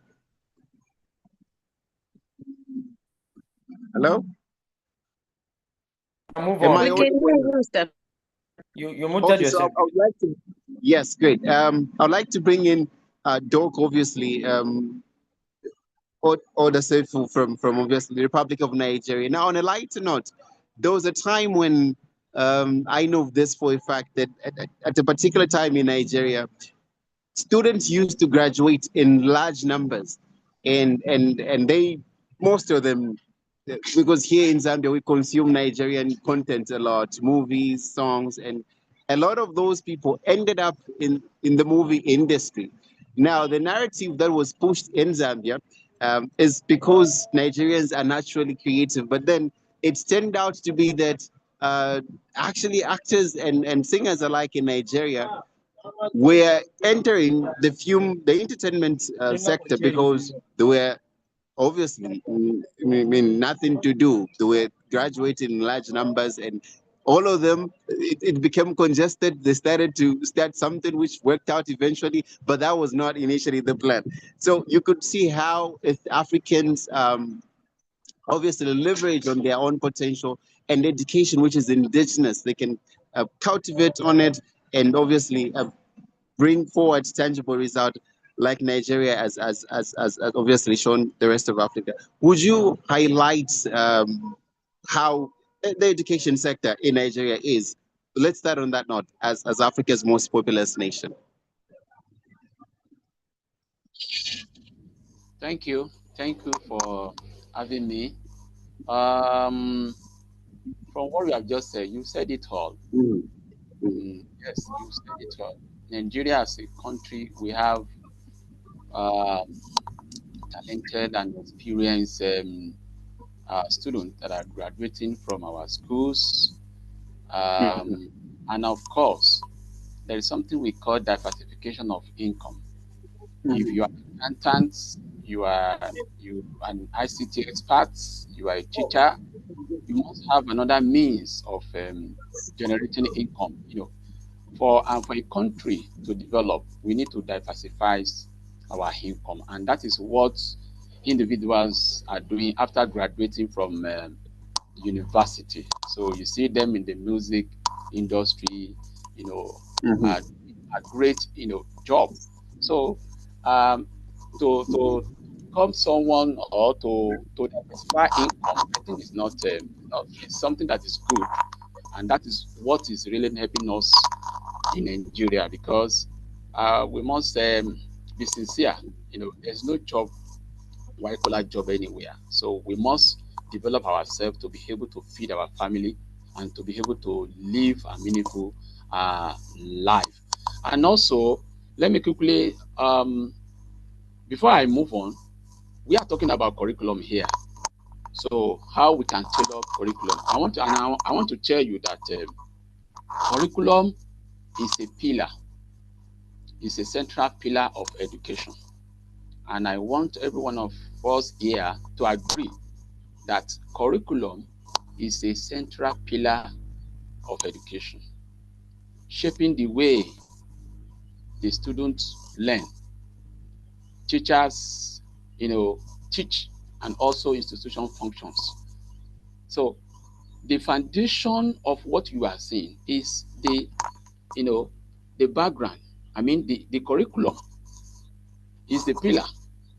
Hello? Move Am on. I audible? You muted yourself. I would like to, yes, great. I'd like to bring in Doc, obviously, Order Sefu from obviously the Republic of Nigeria. Now, on a lighter note, there was a time when I know this for a fact that at a particular time in Nigeria, students used to graduate in large numbers, and they, most of them, because here in Zambia we consume Nigerian content a lot, movies, songs, and a lot of those people ended up in the movie industry. Now, the narrative that was pushed in Zambia is because Nigerians are naturally creative, but then it's turned out to be that actually actors and singers alike in Nigeria were entering the entertainment sector because they were obviously nothing to do. They were graduating in large numbers, and all of them, it became congested. They started to start something which worked out eventually, but that was not initially the plan. So you could see how if Africans obviously leverage on their own potential and education, which is indigenous, they can cultivate on it and obviously bring forward tangible result like Nigeria as obviously shown the rest of Africa. Would you highlight how the education sector in Nigeria is? Let's start on that note as Africa's most populous nation. Thank you for having me. From what you have just said, you said it all. Yes, you said it all. Nigeria as a country, we have talented and experienced students that are graduating from our schools. And of course, there is something we call diversification of income. If you are an accountant, you are an ICT expert, you are a teacher, you must have another means of generating income. You know, for a country to develop, we need to diversify our income, and that is what individuals are doing after graduating from university. So you see them in the music industry, you know, a great, you know, job. So to become someone or to diversify income, I think it's not it's something that is good, and that is what is really helping us in Nigeria, because we must be sincere. There's no job, white-collar job anywhere. So we must develop ourselves to be able to feed our family and to be able to live a meaningful life. And also, let me quickly, before I move on, we are talking about curriculum here. So how we can tailor curriculum. I want to tell you that curriculum is a pillar, is a central pillar of education. And I want every one of us here to agree that curriculum is a central pillar of education, shaping the way the students learn, teachers, teach, and also institution functions. So the foundation of what you are seeing is the background. I mean, the curriculum is the pillar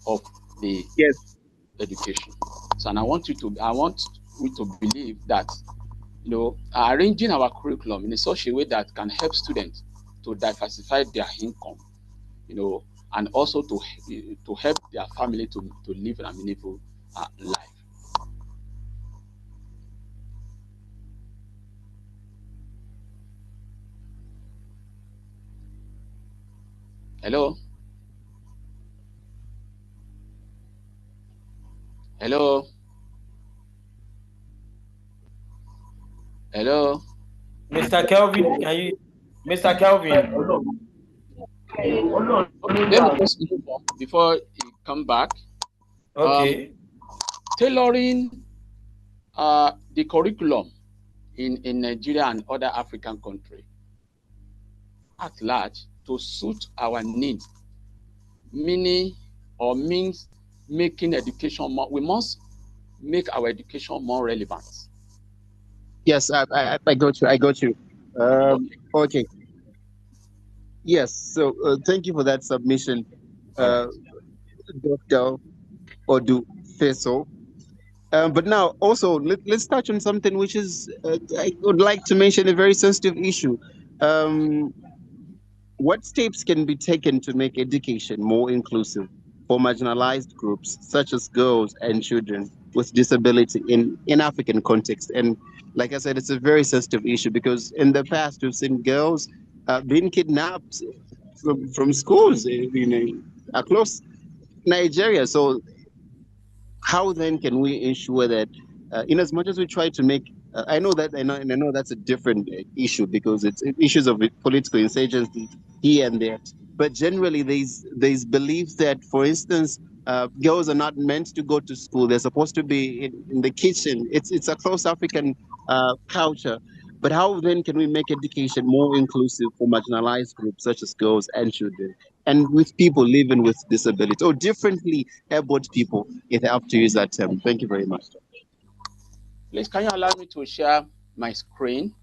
of the education. So, and I want we to believe that, arranging our curriculum in such a way that can help students to diversify their income, and also to help their family to live a meaningful life. Hello? Hello? Hello? Mr. Kelvin, Mr. Kelvin? Okay, let me just move on before you come back. Okay. Tailoring the curriculum in Nigeria and other African countries at large to suit our needs, means making education more. We must make our education more relevant. Yes, I got you. I got you. Okay. Yes. So thank you for that submission, Dr. Odu Feso. But now also let's touch on something which is I would like to mention a very sensitive issue. What steps can be taken to make education more inclusive for marginalized groups such as girls and children with disability in African context? And like I said, it's a very sensitive issue because in the past we've seen girls being kidnapped from schools across Nigeria. So how then can we ensure that, in as much as we try to make, I know that's a different issue because it's issues of political insurgency here and there, but generally there's beliefs that, for instance, girls are not meant to go to school; they're supposed to be in the kitchen. It's across African culture. But how then can we make education more inclusive for marginalized groups such as girls and children, and with people living with disability or differently abled people, if I have to use that term? Thank you very much. Please, can you allow me to share my screen?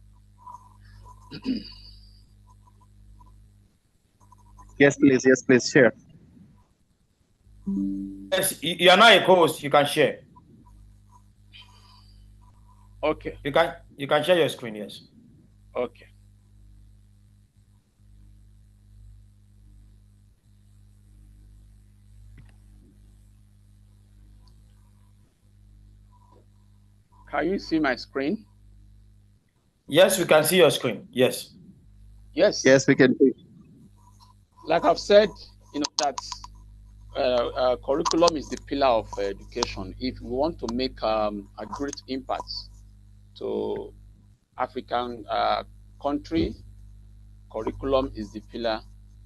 Yes, please. Yes, please. Share. Yes, you are not a co-host. You can share. Okay. You can share your screen. Yes. Okay. Can you see my screen? Yes, we can see your screen. Yes. Yes. Yes, we can see. Like I've said, that curriculum is the pillar of education. If we want to make a great impact to African country, curriculum is the pillar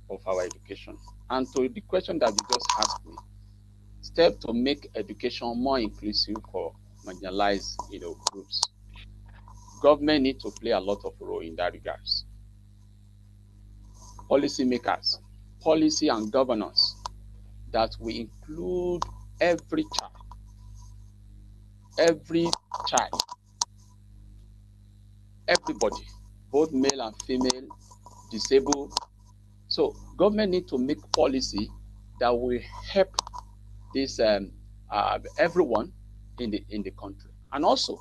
of our education. And to the question that you just asked me, step to make education more inclusive for marginalized groups. Government need to play a lot of role in that regards. Policymakers, policy and governance that will include every child, everybody, both male and female, disabled. So government need to make policy that will help this everyone in the country. And also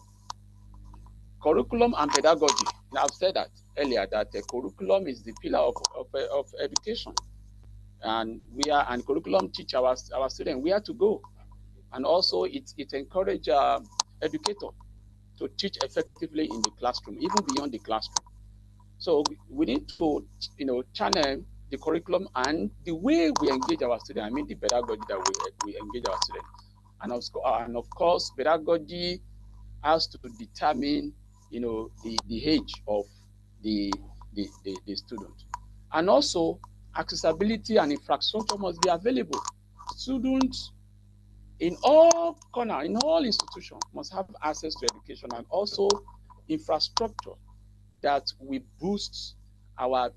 curriculum and pedagogy. Now I've said that earlier that the curriculum is the pillar of education, and curriculum teach our students where to go, and also it encourage educator to teach effectively in the classroom, even beyond the classroom. So we need to, channel the curriculum and the way we engage our students. I mean, the pedagogy that we engage our students, and of course, pedagogy has to determine, the age of the student, and also accessibility and infrastructure must be available. Students in all corners, in all institutions, must have access to education, and also infrastructure that will boost our,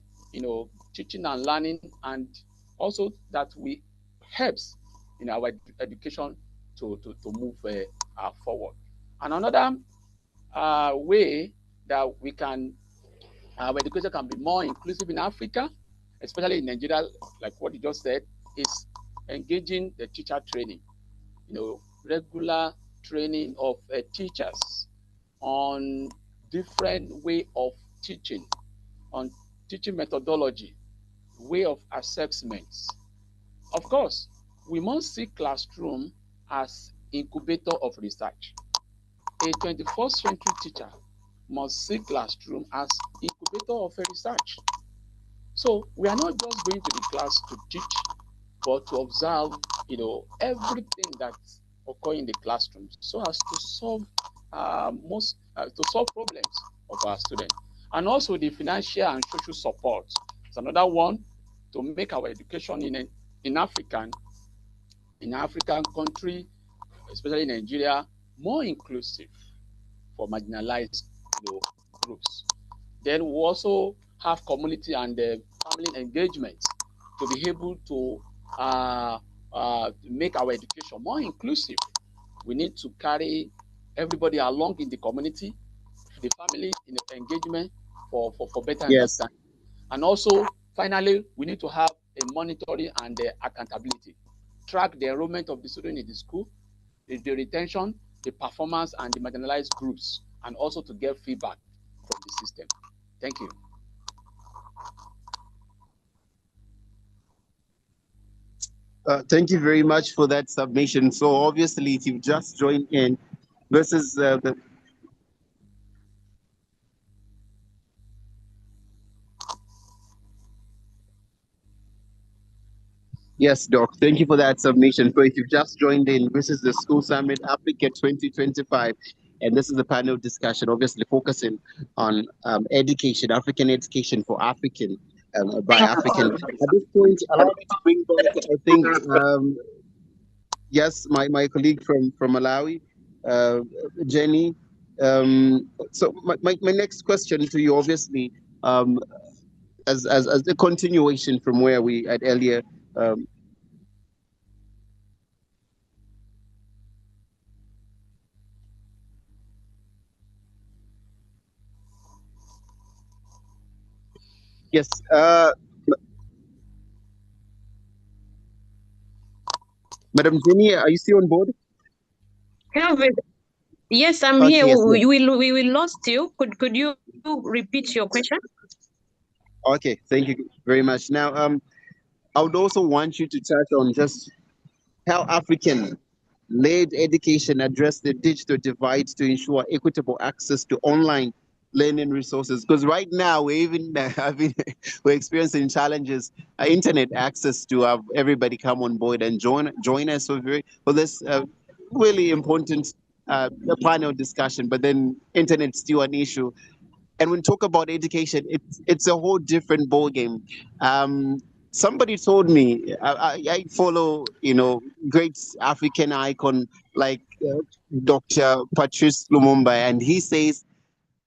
teaching and learning, and also that will helps in our education to move forward. And another way that our education can be more inclusive in Africa, especially in Nigeria, like what you just said, is engaging the teacher training. Regular training of teachers on different way of teaching, on teaching methodology, way of assessments. Of course, we must see classroom as incubator of research. A 21st century teacher must see classroom as incubator of a research. So we are not just going to the class to teach, but to observe, everything that's occurring in the classroom, so as to solve problems of our students. And also the financial and social support is another one to make our education in African country, especially Nigeria, more inclusive for marginalized groups. Then we also have community and family engagement to be able to make our education more inclusive. We need to carry everybody along in the community, the family in the engagement for better understanding. And also, finally, we need to have a monitoring and accountability. Track the enrollment of the student in the school, the retention, the performance, and the marginalized groups, and also to get feedback from the system. Thank you. Thank you very much for that submission. So obviously, if you've just joined in, this is the Yes, Doc. Thank you for that submission. So if you've just joined in, this is the School Summit Africa 2025, and this is a panel discussion, obviously focusing on education, African education for African, by African. At this point, allow me to bring back, I think, yes, my colleague from Malawi, Jenny. So my next question to you, obviously, as a continuation from where we had earlier. Yes. Madam Jenny, are you still on board? Kelvin, yes, I'm Okay, here. yes, We lost you. Could you repeat your question? Okay, thank you very much. Now, I would also want you to touch on just how African-led education address the digital divide to ensure equitable access to online learning resources. Because right now we're even we're experiencing challenges, internet access to have everybody come on board and join us for this really important panel discussion. But then internet's still an issue. And when we talk about education, it's a whole different ballgame. Somebody told me I follow, great African icon like Dr. Patrice Lumumba, and he says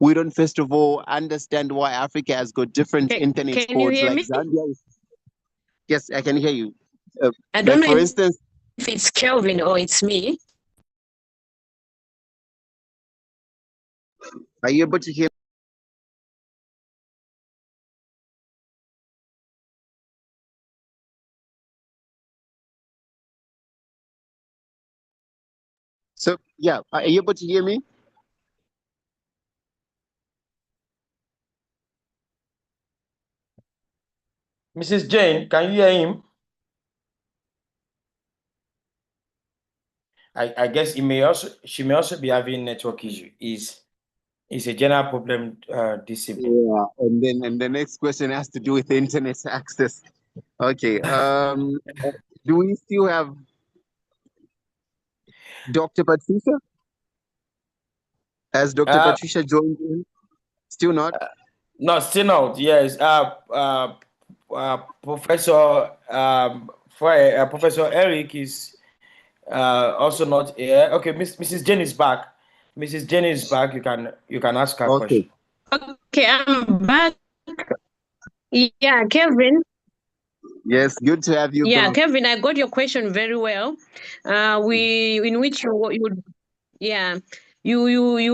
we don't first of all understand why Africa has got different internet Can you codes. hear Like me? Zambia. Yes, I can hear you. I don't know for instance, if it's Kelvin or it's me. are you able to hear? So yeah, are you able to hear me? Mrs. Jane, can you hear him? I guess she may also be having network issue. Is a general problem this evening. Yeah, and the next question has to do with internet access. Okay. Do we still have Dr. Patricia? Has Dr. Patricia joined in? Still not? No, still not. Yes. Professor Professor Eric is also not here. Okay, Mrs. Jane is back. Mrs. Jane is back. You can ask her question. Okay, I'm back. Yeah, Kevin. Yes, good to have you. Yeah, back. Kevin, I got your question very well. In which you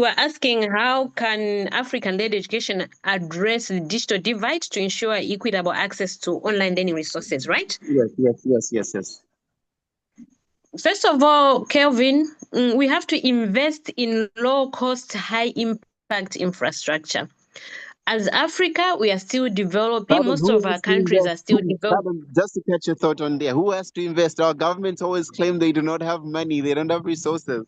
were asking how can African-led education address the digital divide to ensure equitable access to online learning resources, right? Yes. First of all, Kelvin, we have to invest in low-cost, high-impact infrastructure. As Africa, we are still developing. Most of our countries are still developing. Just to catch your thought on there, who has to invest? Our governments always claim they do not have money, they don't have resources.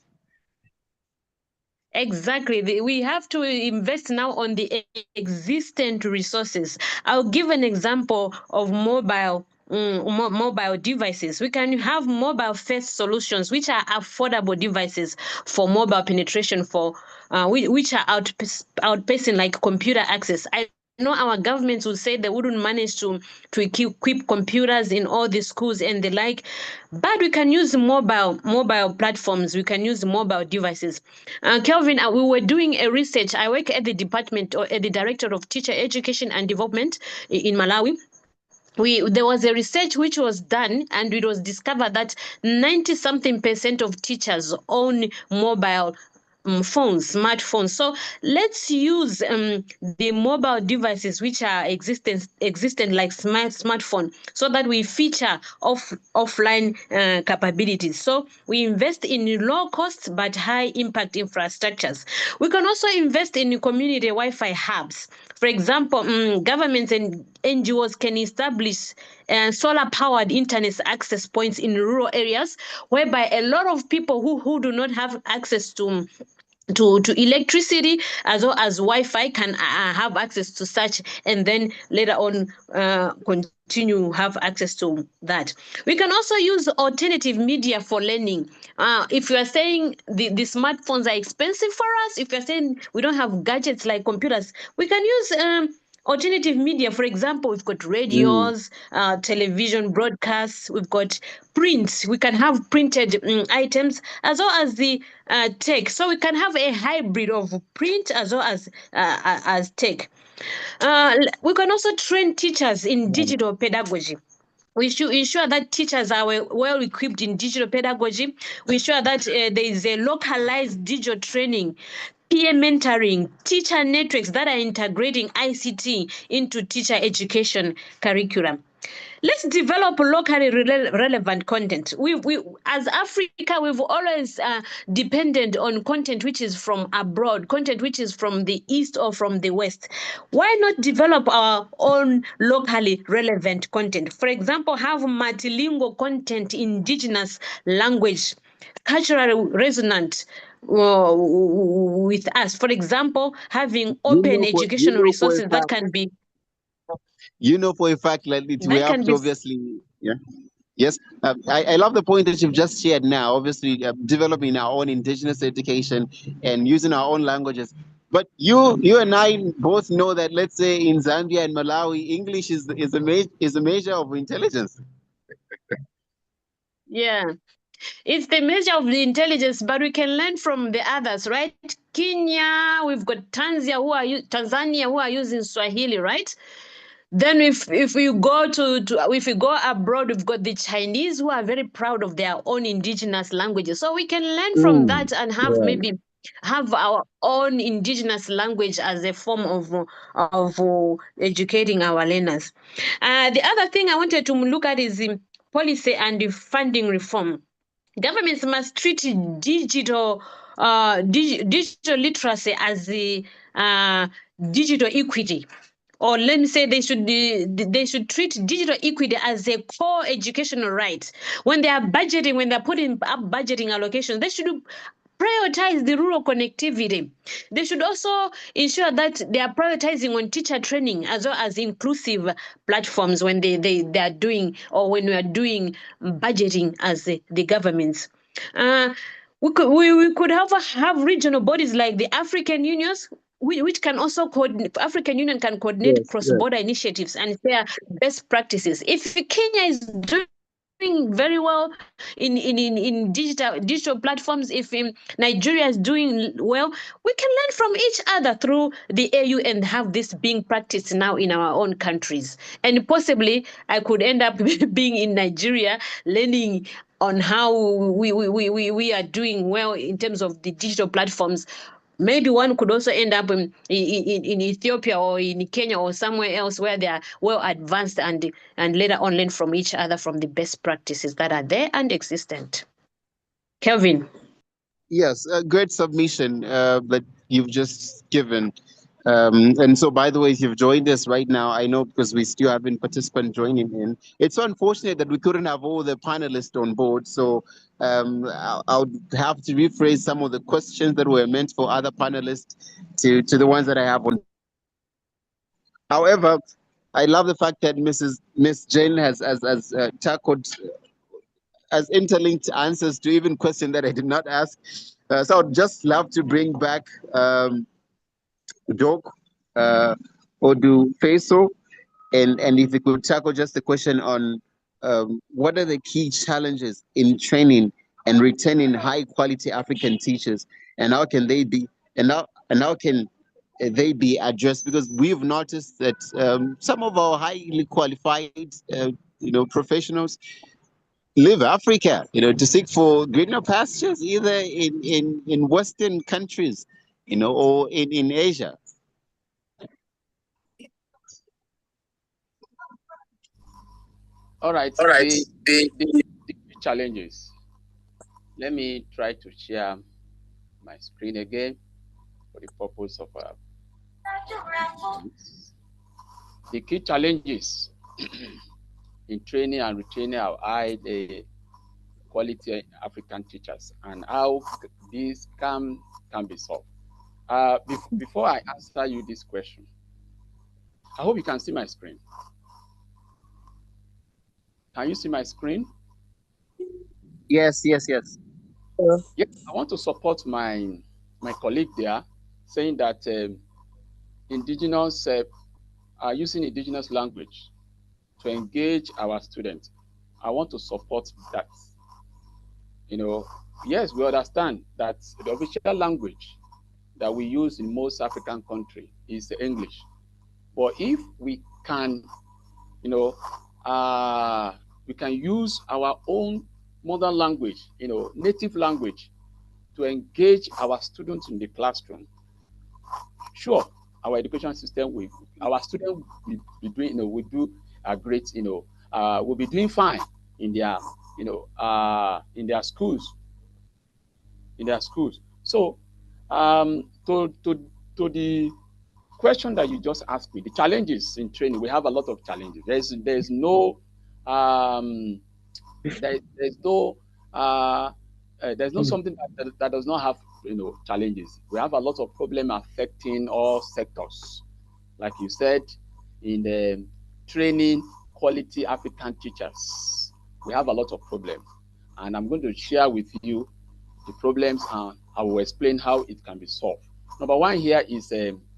Exactly. We have to invest now on the existent resources. I'll give an example of mobile devices. We can have mobile first solutions, which are affordable devices for mobile penetration, for which are outpacing like computer access. I know our governments will say they wouldn't manage to equip computers in all the schools and the like, but we can use mobile platforms. We can use mobile devices. Kelvin, we were doing a research. I work at the department or at the Director of Teacher Education and Development in Malawi. There was a research which was done, and it was discovered that 90-something% of teachers own mobile phones, smartphones. So let's use the mobile devices which are existent like smartphone, so that we feature offline capabilities. So we invest in low cost but high impact infrastructures. We can also invest in community Wi-Fi hubs. For example, governments and NGOs can establish solar-powered internet access points in rural areas, whereby a lot of people who do not have access to electricity as well as Wi-Fi can have access to such, and then later on continue have access to that. We can also use alternative media for learning. If you are saying the smartphones are expensive for us, if you're saying we don't have gadgets like computers, we can use alternative media. For example, we've got radios, television broadcasts, we've got prints. We can have printed items as well as the tech. So we can have a hybrid of print as well as tech. We can also train teachers in digital pedagogy. We should ensure that teachers are well equipped in digital pedagogy. We ensure that there is a localized digital training, peer mentoring, teacher networks that are integrating ICT into teacher education curriculum. Let's develop locally relevant content. We as Africa, we've always depended on content which is from abroad, content which is from the East or from the West. Why not develop our own locally relevant content? For example, have multilingual content, indigenous language, culturally resonant with us. For example, having open educational resources that can be. You know for a fact that we have to obviously, yes. I love the point that you've just shared now, obviously developing our own indigenous education and using our own languages. But you and I both know that, let's say in Zambia and Malawi, English is a measure of intelligence. Yeah. It's the measure of the intelligence, but we can learn from the others, right? Kenya, we've got Tanzania who are using Swahili, right? Then if we go if we go abroad, we've got the Chinese who are very proud of their own indigenous languages. So we can learn from that and have maybe have our own indigenous language as a form of educating our learners. The other thing I wanted to look at is policy and funding reform. Governments must treat digital literacy as the digital equity. or let me say they should treat digital equity as a core educational right. When they are budgeting, when they're putting up budgeting allocations, they should prioritize the rural connectivity. They should also ensure that they are prioritizing on teacher training as well as inclusive platforms when they are doing, or when we are doing budgeting as the governments. We could have regional bodies like the African Unions, which can also coordinate. African Union can coordinate cross-border initiatives and share best practices. If Kenya is doing very well in digital platforms, if Nigeria is doing well, we can learn from each other through the AU and have this being practiced now in our own countries. And possibly I could end up being in Nigeria, learning on how we are doing well in terms of the digital platforms. Maybe one could also end up in Ethiopia or in Kenya or somewhere else where they are well advanced, and later on learn from each other from the best practices that are there and existent. Kelvin. Yes, a great submission that you've just given. And so, by the way, if you've joined us right now, I know because we still have participants joining in. It's so unfortunate that we couldn't have all the panelists on board. So I'll have to rephrase some of the questions that were meant for other panelists to the ones that I have on. However, I love the fact that Miss Jane has tackled as interlinked answers to even questions that I did not ask. So I'd just love to bring back Doc Odu Feso, and if you could tackle just the question on what are the key challenges in training and retaining high quality African teachers, and how can they be how can they be addressed? Because we've noticed that some of our highly qualified professionals leave Africa, to seek for greener pastures, either in Western countries, or in Asia. All right. The challenges. Let me try to share my screen again for the purpose of the key challenges in training and retaining our high quality African teachers, and how this can be solved. Before I answer you this question, I hope you can see my screen. Can you see my screen? Yes. Yes, I want to support my colleague there, saying that indigenous using indigenous language to engage our students. I want to support that. Yes, we understand that the official language that we use in most African countries is English. But if we can, we can use our own mother language, native language, to engage our students in the classroom. Sure, our education system our students will be doing, will do a great, will be doing fine in their, in their schools. So, to the question that you just asked me, the challenges in training, we have a lot of challenges. There's no something that does not have challenges. We have a lot of problems affecting all sectors. Like you said, in the training quality African teachers, we have a lot of problems, and I'm going to share with you the problems, and I will explain how it can be solved. Number one here is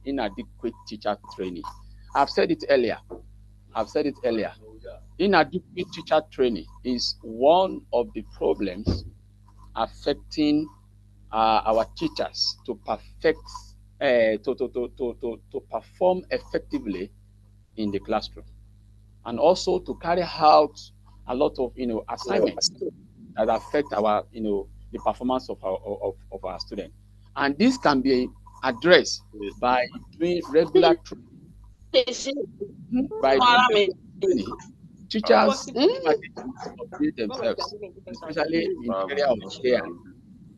inadequate teacher training. I've said it earlier. Inadequate teacher training is one of the problems affecting our teachers to perfect, to perform effectively in the classroom, and also to carry out a lot of assignments that affect our the performance of our students. And this can be addressed by doing regular training. By doing training, teachers upgrade themselves, especially in the area of care.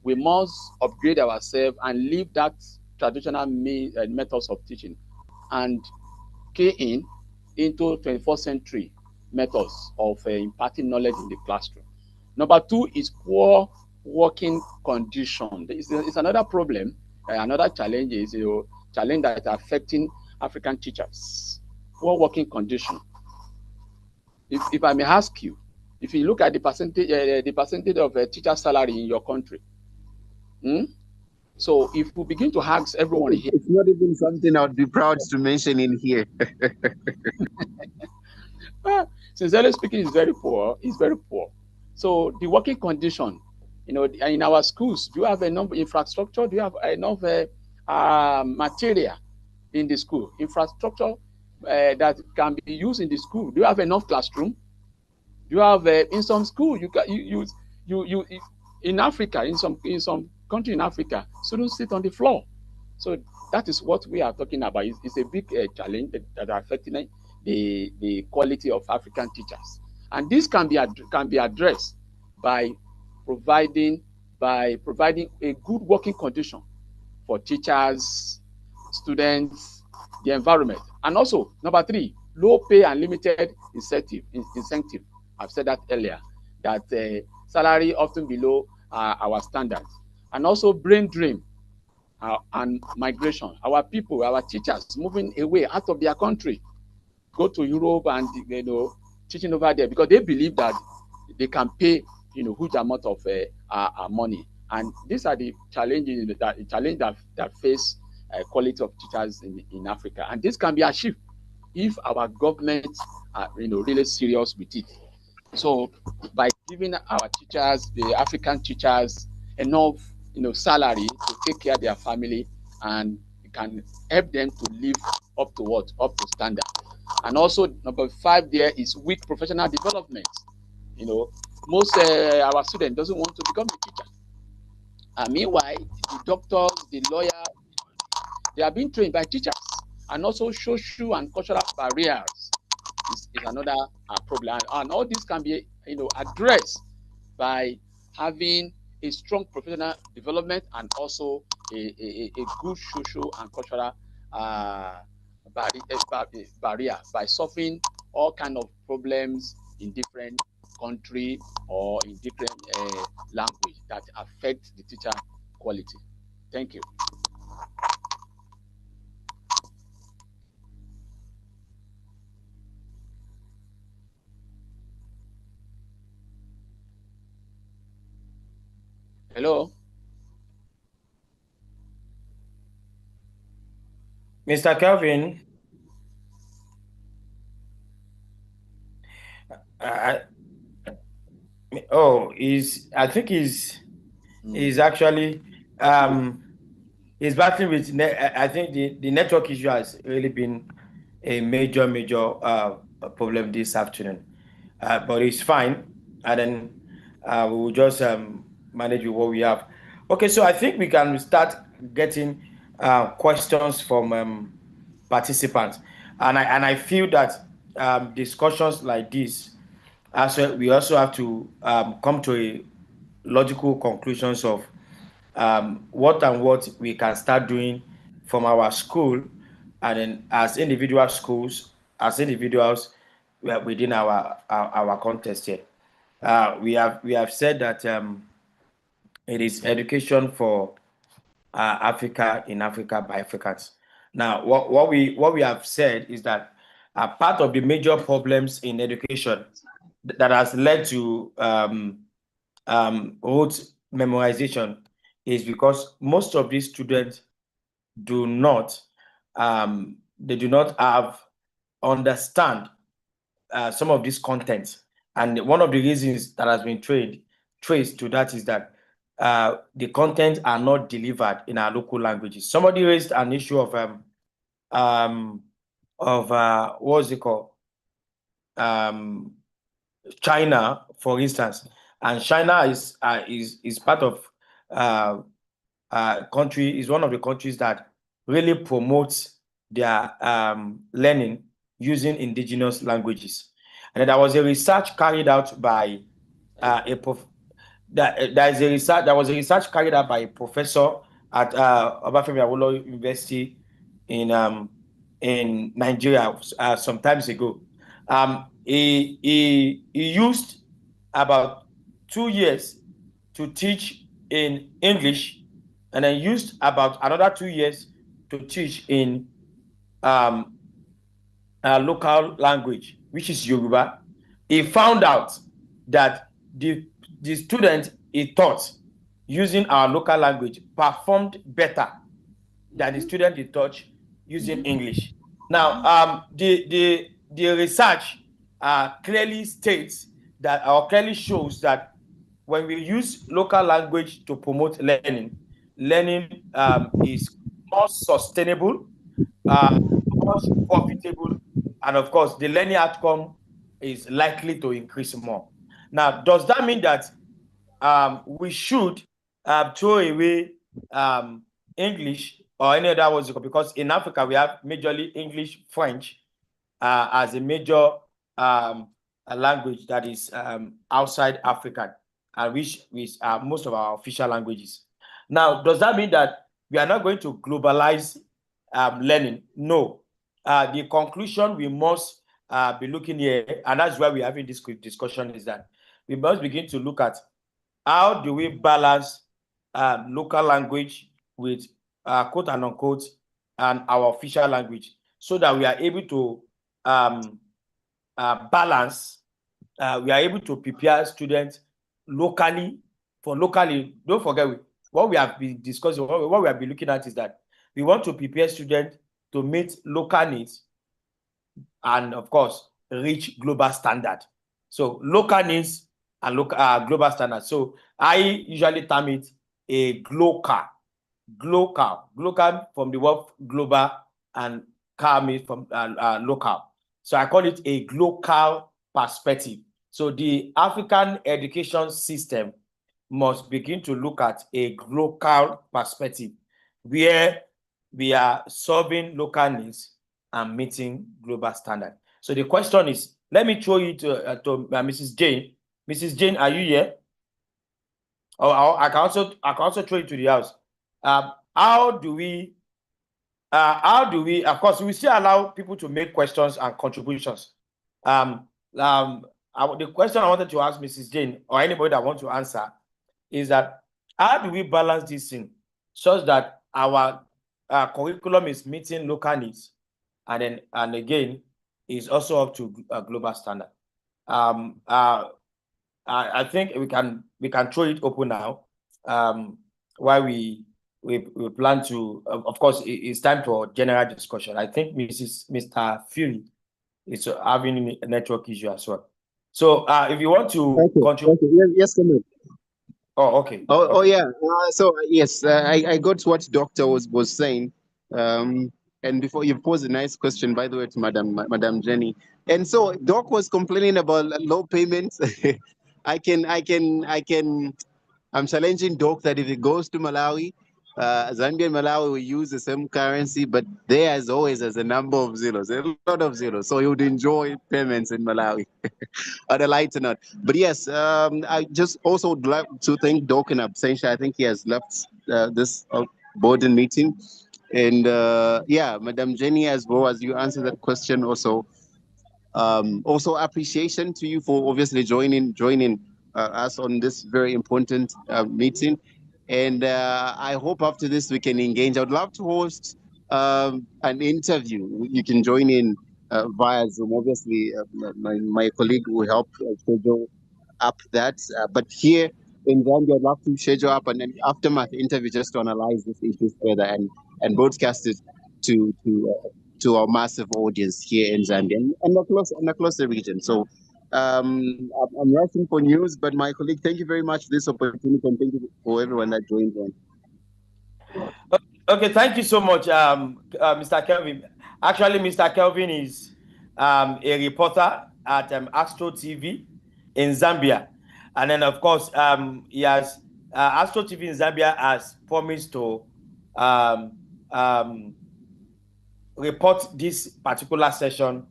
We must upgrade ourselves and leave that traditional methods of teaching and key into 21st century methods of imparting knowledge in the classroom. Number two is poor working condition. It's another problem. Another challenge is challenge that is affecting African teachers. Poor working condition. If I may ask you, if you look at the percentage of a teacher salary in your country, so if we begin to ask everyone here, it's not even something I would be proud to mention in here. Sincerely speaking, it's very poor. It's very poor. So the working condition, in our schools, do you have enough infrastructure? Do you have enough material in the school? Infrastructure that can be used in the school. Do you have enough classroom? Do you have in some school you in Africa, in some country in Africa, students sit on the floor. So that is what we are talking about. It's a big challenge that are affecting the quality of African teachers, and this can be addressed by providing a good working condition for teachers, students, the environment, and also number three, low pay and limited incentive. I've said that earlier, that salary often below our standards, and also brain drain and migration. Our people, our teachers moving away out of their country, go to Europe and teaching over there because they believe that they can pay huge amount of money. And these are the challenges that face quality of teachers in Africa. And this can be achieved if our governments are really serious with it. So by giving our teachers, the African teachers, enough salary to take care of their family, and it can help them to live up to standard. And also number five there is weak professional development. Most our students doesn't want to become a teacher. And meanwhile, the doctors, the lawyers, they are being trained by teachers. And also social and cultural barriers is another problem. And all this can be addressed by having a strong professional development and also a good social and cultural barrier by solving all kind of problems in different country or in different language that affect the teacher quality. Thank you. Hello? Mr. Kelvin? I think he's actually he's battling with I think the network issue has really been a major problem this afternoon, but it's fine, and then we will just manage with what we have. Okay, so I think we can start getting questions from participants, and I feel that discussions like this, we also have to come to a logical conclusions of what we can start doing from our school, and then as individual schools, as individuals within our context here. We have said that it is education for Africa in Africa by Africans. Now, what we have said is that part of the major problems in education that has led to rote memorization is because most of these students do not understand some of these contents, and one of the reasons that has been traced to that is that the content are not delivered in our local languages. Somebody raised an issue of what is it called? China, for instance, and China is part of country, is one of the countries that really promotes their learning using indigenous languages. And there was a research carried out by there was a research carried out by a professor at Obafemi Awolowo University in in Nigeria some times ago. He used about 2 years to teach in English, and then used about another 2 years to teach in local language, which is Yoruba. He found out that the student he taught using our local language performed better than the student he taught using English. Now, the research clearly states that, or clearly shows that when we use local language to promote learning, is more sustainable, more profitable, and of course, the learning outcome is likely to increase more. Now, does that mean that we should throw away English or any other words? Because in Africa, we have majorly English, French as a major language that is outside Africa, which are most of our official languages. Now, does that mean that we are not going to globalize learning? No. The conclusion we must be looking here, and that's why we're having this discussion, is that we must begin to look at how do we balance local language with quote and unquote and our official language, so that we are able to balance, we are able to prepare students locally for locally. Don't forget, what we have been discussing, what we have been looking at is that we want to prepare students to meet local needs and, of course, reach global standard. So local needs and global standards. So I usually term it a glocal from the word global, and car means from local. So I call it a global perspective. So the African education system must begin to look at a global perspective, where we are solving local needs and meeting global standard. So the question is, let me throw you to Mrs. Jane. Mrs. Jane, are you here? Or I can also throw you to the house. How do we, of course, we still allow people to make questions and contributions. The question I wanted to ask Mrs. Jane, or anybody that wants to answer, is that how do we balance this thing such that our curriculum is meeting local needs, and again is also up to a global standard? I think we can throw it open now. While we plan to, of course, it's time for general discussion. I think Mr. Fury is having a network issue as well. So if you want to contribute. Yes, come on. Oh, okay. Oh, yeah. So yes, I got what Doctor was saying. And before you pose a nice question, by the way, to Madam Jenny. And so Doc was complaining about low payments. I'm challenging Doc that if it goes to Malawi, Zambia and Malawi will use the same currency, but there, as always, there's a number of zeros, a lot of zeros. So he would enjoy payments in Malawi on a lighter note. But yes, I just also would like to thank Doc in absentia. I think he has left this board meeting. And yeah, Madam Jenny, as well, as you answer that question also. Also appreciation to you for obviously joining us on this very important meeting. And I hope after this we can engage. I would love to host an interview. You can join in via Zoom. Obviously, my colleague will help schedule up that. But here in Zambia, I'd love to schedule up an aftermath interview just to analyze this issue further and broadcast it to our massive audience here in Zambia and across the region. So I'm rushing for news, but my colleague, thank you very much for this opportunity, and thank you for everyone that joined in. Okay, thank you so much, Mr. Kelvin. Actually, Mr. Kelvin is a reporter at Astro TV in Zambia. And then, of course, he has Astro TV in Zambia has promised to report this particular session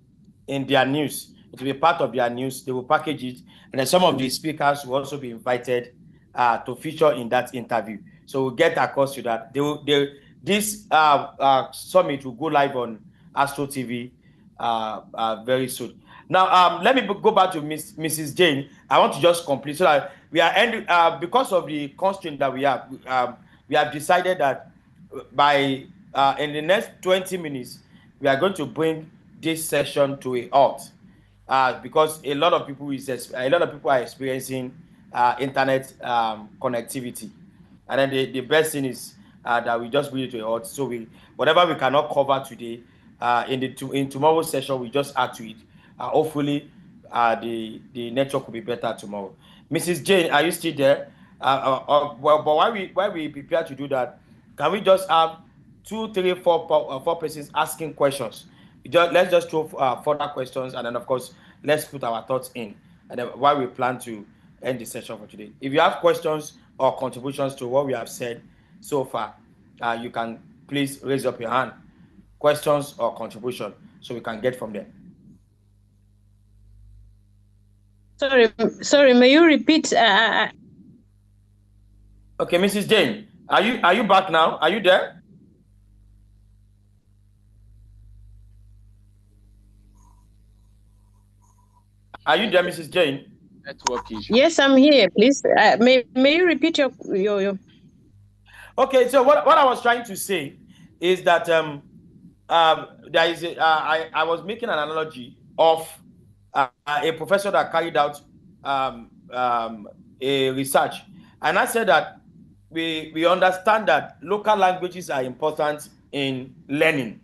in their news. It will be part of their news. They will package it, and then some of the speakers will also be invited to feature in that interview. So we'll get across to that. This summit will go live on Astro TV very soon. Now, let me go back to Mrs. Jane. I want to just complete so that we are ending because of the constraint that we have. We have decided that by in the next 20 minutes we are going to bring this session to a halt because a lot of people are experiencing internet connectivity, and then the best thing is that we just bring it to a halt. So whatever we cannot cover today in tomorrow's session, we just add to it. Hopefully, the network will be better tomorrow. Mrs. Jane, are you still there? Well, but while we prepare to do that, can we just have 2, 3, 4 persons asking questions? Let's just throw further questions, and then of course let's put our thoughts in, and then while we plan to end the session for today. If you have questions or contributions to what we have said so far, you can please raise up your hand. Questions or contribution, so we can get from there. Sorry, may you repeat? Okay, Mrs. Jane, are you back now? Are you there? Are you there, Mrs. Jane? Network issue. Yes, I'm here. Please, may you repeat your? Okay, so what I was trying to say is that there is I was making an analogy of a professor that carried out a research, and I said that we understand that local languages are important in learning.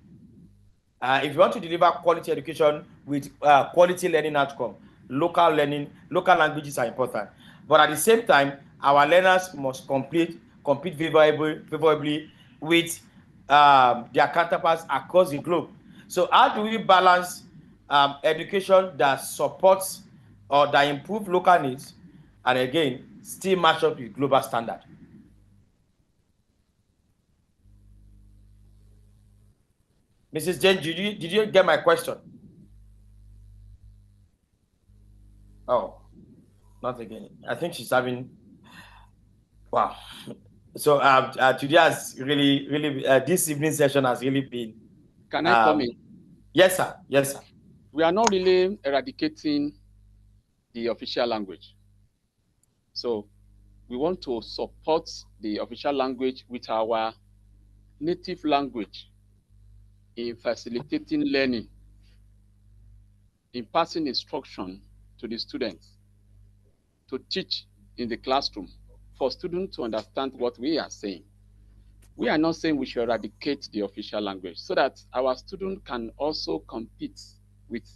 If you want to deliver quality education with quality learning outcome, local languages are important. But at the same time, our learners must compete favorably with their counterparts across the globe. So how do we balance education that supports or that improves local needs, and again still match up with global standard? Mrs. Jane, did you get my question? Oh, not again. I think she's having. Wow. So today has really this evening session has really been. Can I come in? Yes, sir. Yes, sir. We are not really eradicating the official language. So we want to support the official language with our native language in facilitating learning, in passing instruction to the students, to teach in the classroom, for students to understand what we are saying. We are not saying we should eradicate the official language, so that our students can also compete with,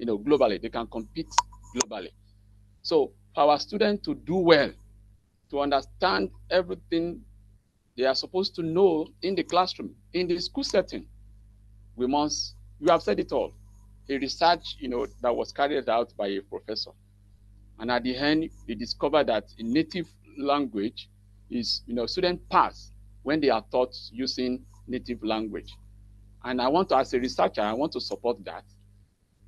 globally. They can compete globally. So for our students to do well, to understand everything they are supposed to know in the classroom, in the school setting, you have said it all. A research, that was carried out by a professor. And at the end, we discovered that in native language is, students pass when they are taught using native language. And I want to, as a researcher, I want to support that.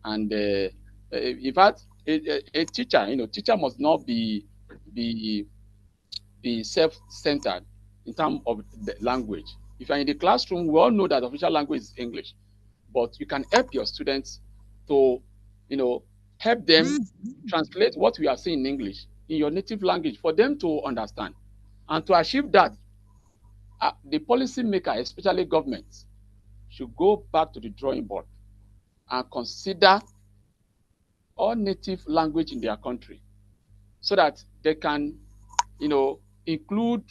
And in fact, a teacher, teacher must not be self-centered in terms of the language. If you're in the classroom, we all know that official language is English, but you can help your students to, help them translate what we are saying in English in your native language for them to understand. And to achieve that, the policymaker, especially governments, should go back to the drawing board and consider all native language in their country, so that they can, include,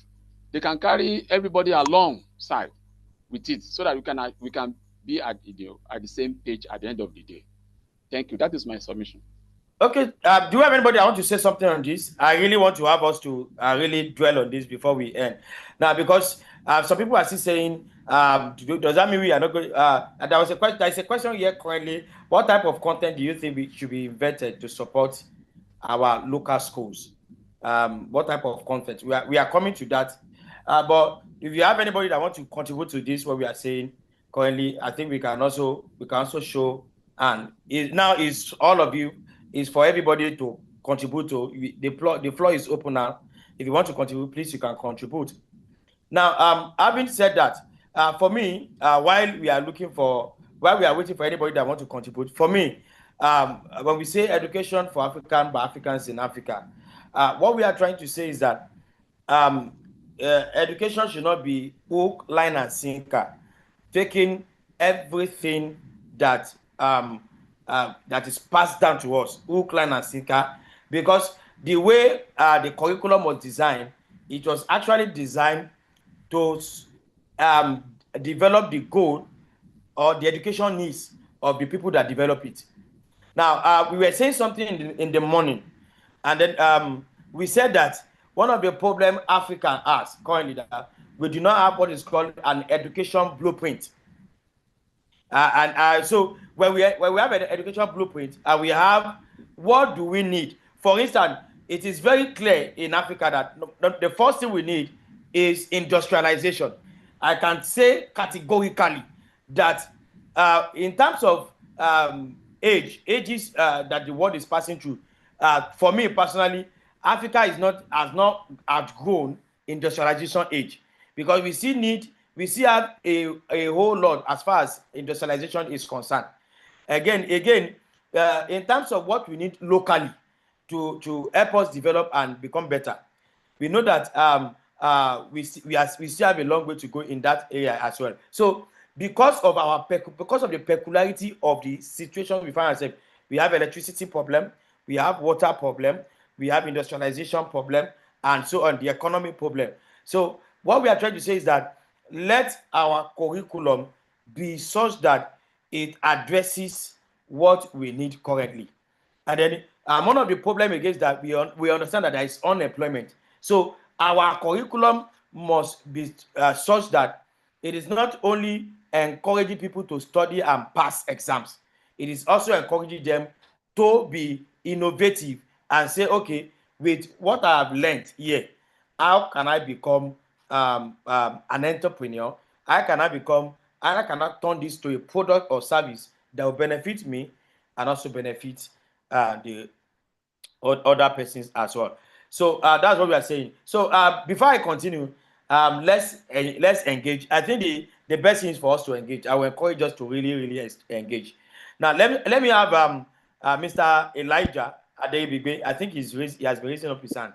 they can carry everybody alongside with it, so that we can be at the same page at the end of the day. Thank you. That is my submission. Okay. Do you have anybody that want to say something on this? I really want to have us to really dwell on this before we end. Now, because some people are still saying, does that mean we are not going? There is a question here currently. What type of content do you think we should be invented to support our local schools? What type of content? We are coming to that. But if you have anybody that wants to contribute to this, what we are saying currently, I think we can also show. And now is all of you, is for everybody to contribute to. The floor is open now. If you want to contribute, please, you can contribute. Now, having said that, for me, while we are looking for while we are waiting for anybody that want to contribute, for me, when we say education for African by Africans in Africa, what we are trying to say is that education should not be hook, line, and sinker, taking everything that that is passed down to us, hook, line, and sinker, because the way the curriculum was designed, it was actually designed to develop the goal or the education needs of the people that develop it. Now, we were saying something in the morning, and then we said that one of the problem Africa has currently that we do not have what is called an education blueprint. So when we have an education blueprint and we have what do we need? For instance, it is very clear in Africa that the first thing we need is industrialization. I can say categorically that in terms of ages that the world is passing through, for me personally, Africa has not outgrown industrialization age, because we still have a whole lot as far as industrialization is concerned. Again, in terms of what we need locally to help us develop and become better, we know that we still have a long way to go in that area as well. So because of the peculiarity of the situation we find ourselves, we have electricity problem, we have water problem, we have industrialization problem, and so on, the economic problem. So what we are trying to say is that let our curriculum be such that it addresses what we need currently. And then one of the problems against that, we understand that there is unemployment. So our curriculum must be such that it is not only encouraging people to study and pass exams, it is also encouraging them to be innovative and say, okay, with what I have learned here, how can I become an entrepreneur? How can I turn this to a product or service that will benefit me and also benefit the other persons as well? So that's what we are saying. So before I continue, let's engage. I think the best thing is for us to engage. I will encourage us to really engage. Now let me have Mr. Elijah Adebigbe. I think he has been raising up his hand.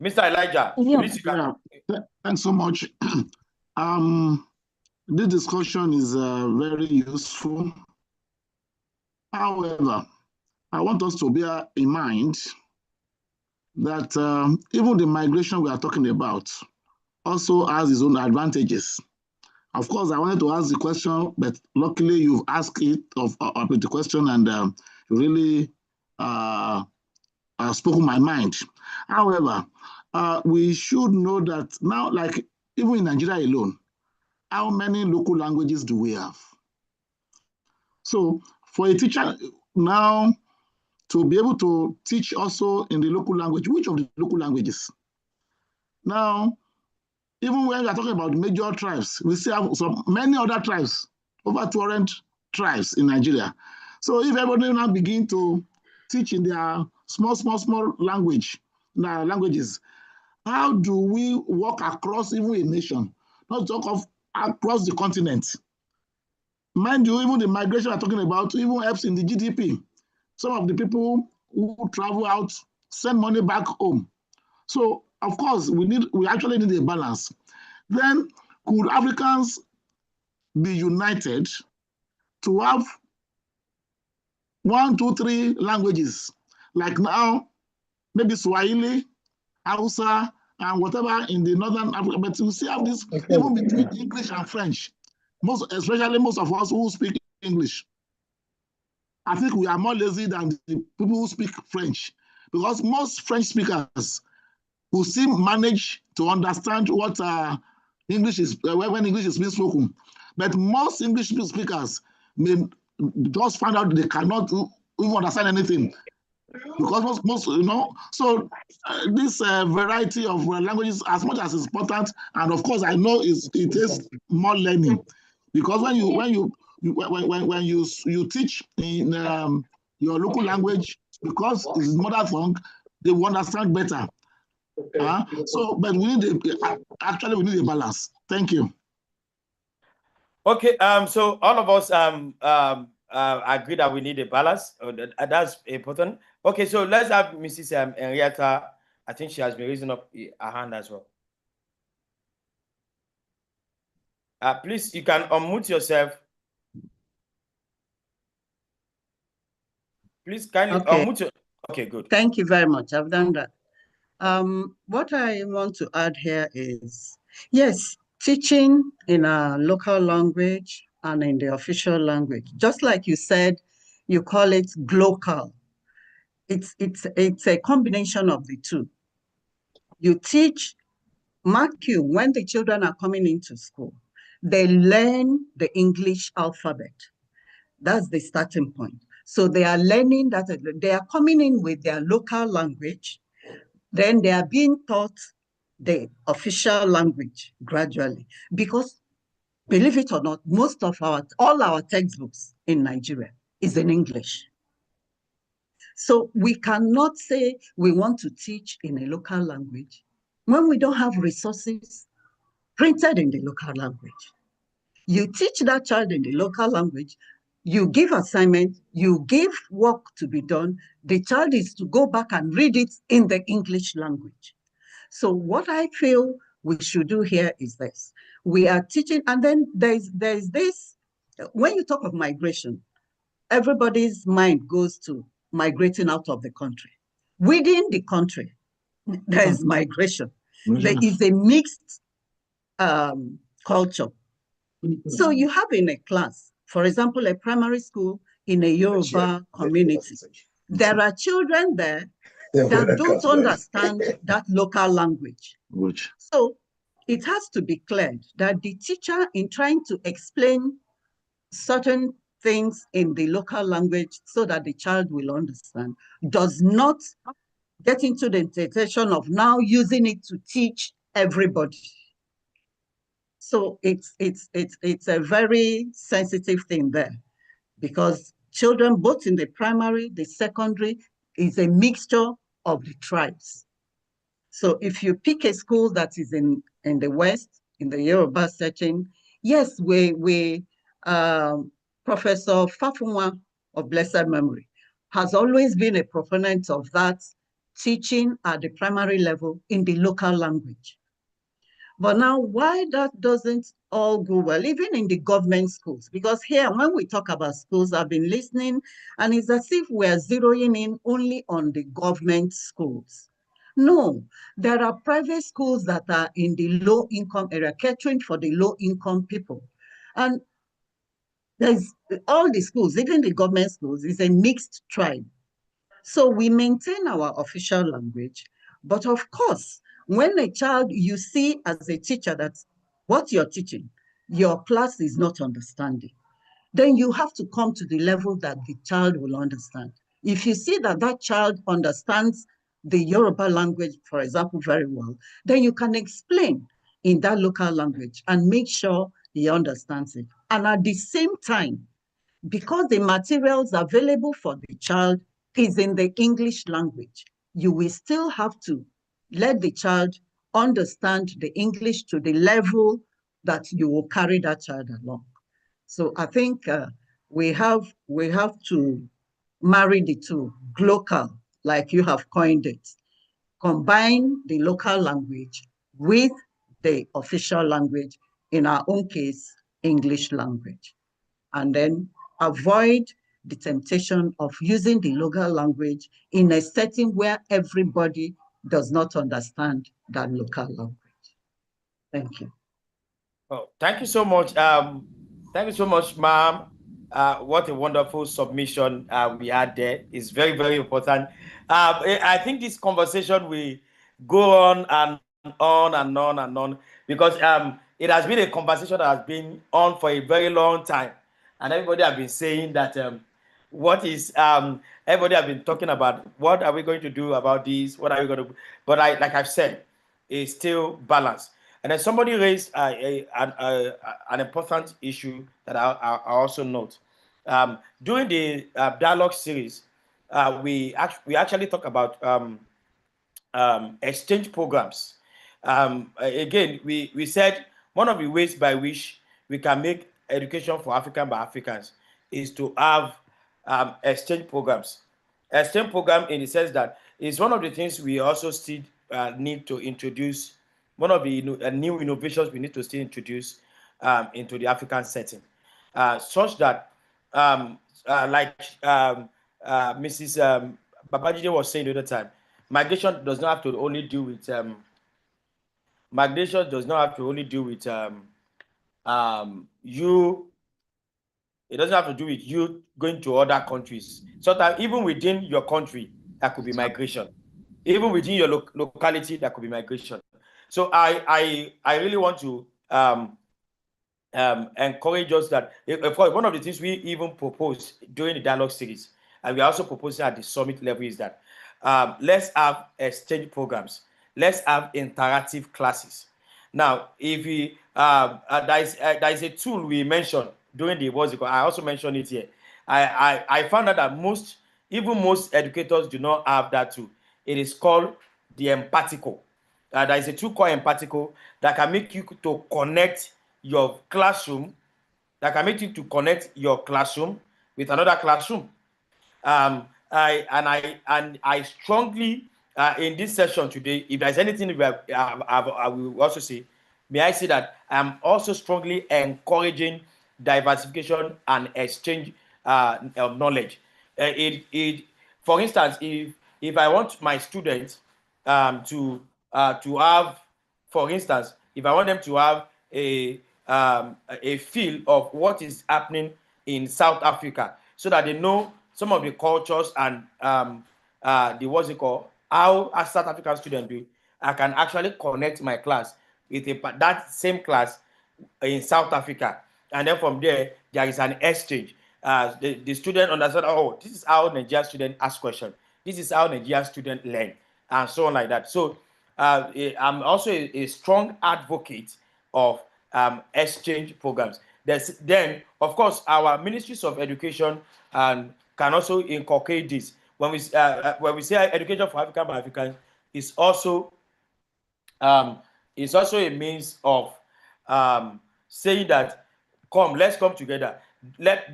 Mr. Elijah, please. Thanks so much. This discussion is very useful. However, I want us to bear in mind that even the migration we are talking about also has its own advantages. Of course, I wanted to ask the question, but luckily you've asked it of the question, and you really spoken my mind. However, we should know that now, like even in Nigeria alone, how many local languages do we have? So for a teacher now to be able to teach also in the local language, which of the local languages? Now, even when we are talking about major tribes, we still have so many other tribes, over 200 tribes in Nigeria. So if everybody now begin to teach in their small languages, how do we work across even a nation? Not talk of across the continent. Mind you, even the migration we're talking about even helps in the GDP. Some of the people who travel out send money back home. So of course, we actually need a balance. Then could Africans be united to have 1, 2, 3 languages? Like now, maybe Swahili, Hausa, and whatever in the Northern Africa, but we still have this even between English and French. Especially most of us who speak English. I think we are more lazy than the people who speak French, because most French speakers will still manage to understand what English is when English is being spoken. But most English speakers may just find out they cannot even understand anything, because most So this variety of languages, as much as it's important, and of course I know it is more learning, because when you teach in your local language, because it's mother tongue, they will understand better. So, but we need actually we need a balance. Thank you. Okay. So all of us agree that we need a balance. That's important. Okay. So let's have Mrs. Henrietta. I think she has been raising up her hand as well. Please, you can unmute yourself. Please, can you unmute your... Okay, good. Thank you very much. I've done that. What I want to add here is, yes, teaching in a local language and in the official language, just like you said, you call it glocal. It's a combination of the two. You teach, mark you, when the children are coming into school, they learn the English alphabet. That's the starting point. So they are learning that they are coming in with their local language, then they are being taught the official language gradually. Because believe it or not, all our textbooks in Nigeria is in English. So we cannot say we want to teach in a local language when we don't have resources printed in the local language. You teach that child in the local language, you give assignment, you give work to be done, the child is to go back and read it in the English language. So what I feel we should do here is this. We are teaching, and then there's this, when you talk of migration, everybody's mind goes to migrating out of the country. Within the country, there is migration. There is a mixed culture. So you have in a class, for example, a primary school in a Yoruba community, there are children there that don't understand that local language. So it has to be cleared that the teacher, in trying to explain certain things in the local language so that the child will understand, does not get into the intention of now using it to teach everybody. So it's a very sensitive thing there, because children, both in the primary, the secondary, is a mixture of the tribes. So if you pick a school that is in the West, in the Yoruba setting, yes, Professor Fafunwa of blessed memory has always been a proponent of that, teaching at the primary level in the local language. But now, why that doesn't all go well, even in the government schools? Because here, when we talk about schools, I've been listening, and it's as if we're zeroing in only on the government schools. No, there are private schools that are in the low-income area, catering for the low-income people. And there's all the schools, even the government schools, is a mixed tribe. So we maintain our official language, but of course, when a child, you see as a teacher that what you're teaching, your class is not understanding, then you have to come to the level that the child will understand. If you see that that child understands the Yoruba language, for example, very well, then you can explain in that local language and make sure he understands it. And at the same time, because the materials available for the child is in the English language, you will still have to let the child understand the English to the level that you will carry that child along. So I think we have to marry the two, glocal, like you have coined it, combine the local language with the official language, in our own case, English language, and then avoid the temptation of using the local language in a setting where everybody does not understand that local language. Thank you. Oh, thank you so much. Thank you so much, ma'am. What a wonderful submission we had there. It's very, very important. I think this conversation will go on and on and on and on, because it has been a conversation that has been on for a very long time. And everybody have been saying that everybody have been talking about what are we going to do about this? What are we going to? But like I've said, it's still balanced. And then somebody raised an important issue that I also note. During the dialogue series, we actually talk about exchange programs. Again, we said one of the ways by which we can make education for African by Africans is to have exchange programs. Exchange program in the sense that is one of the things we also still need to introduce, one of the new innovations we need to still introduce into the African setting, such that like Mrs. Babajide was saying the other time, migration does not have to only do with you. It doesn't have to do with you going to other countries. Sometimes even within your country, that could be migration. Even within your locality, that could be migration. So I really want to encourage us that, of course, one of the things we even proposed during the dialogue series, and we are also proposing at the summit level, is that let's have exchange programs. Let's have interactive classes. Now, if we there is a tool we mentioned during the I also mentioned it here. I found out that most educators do not have that tool. It is called the Empathico. There is a tool called Empathico that can make you to connect your classroom, with another classroom. I strongly in this session today, if there's anything I will also say, may I say that I'm also strongly encouraging diversification and exchange of knowledge. For instance, if I want my students to have, for instance, if I want them to have a feel of what is happening in South Africa, so that they know some of the cultures and how a South African student do, I can actually connect my class with that same class in South Africa, and then from there is an exchange. The student understand, oh, this is how Nigerian student ask question, this is how Nigerian student learn, and so on like that. So I'm also a strong advocate of exchange programs. Then, of course, our ministries of education can also inculcate this. When we say education for African by Africans, is also a means of saying that let's come together.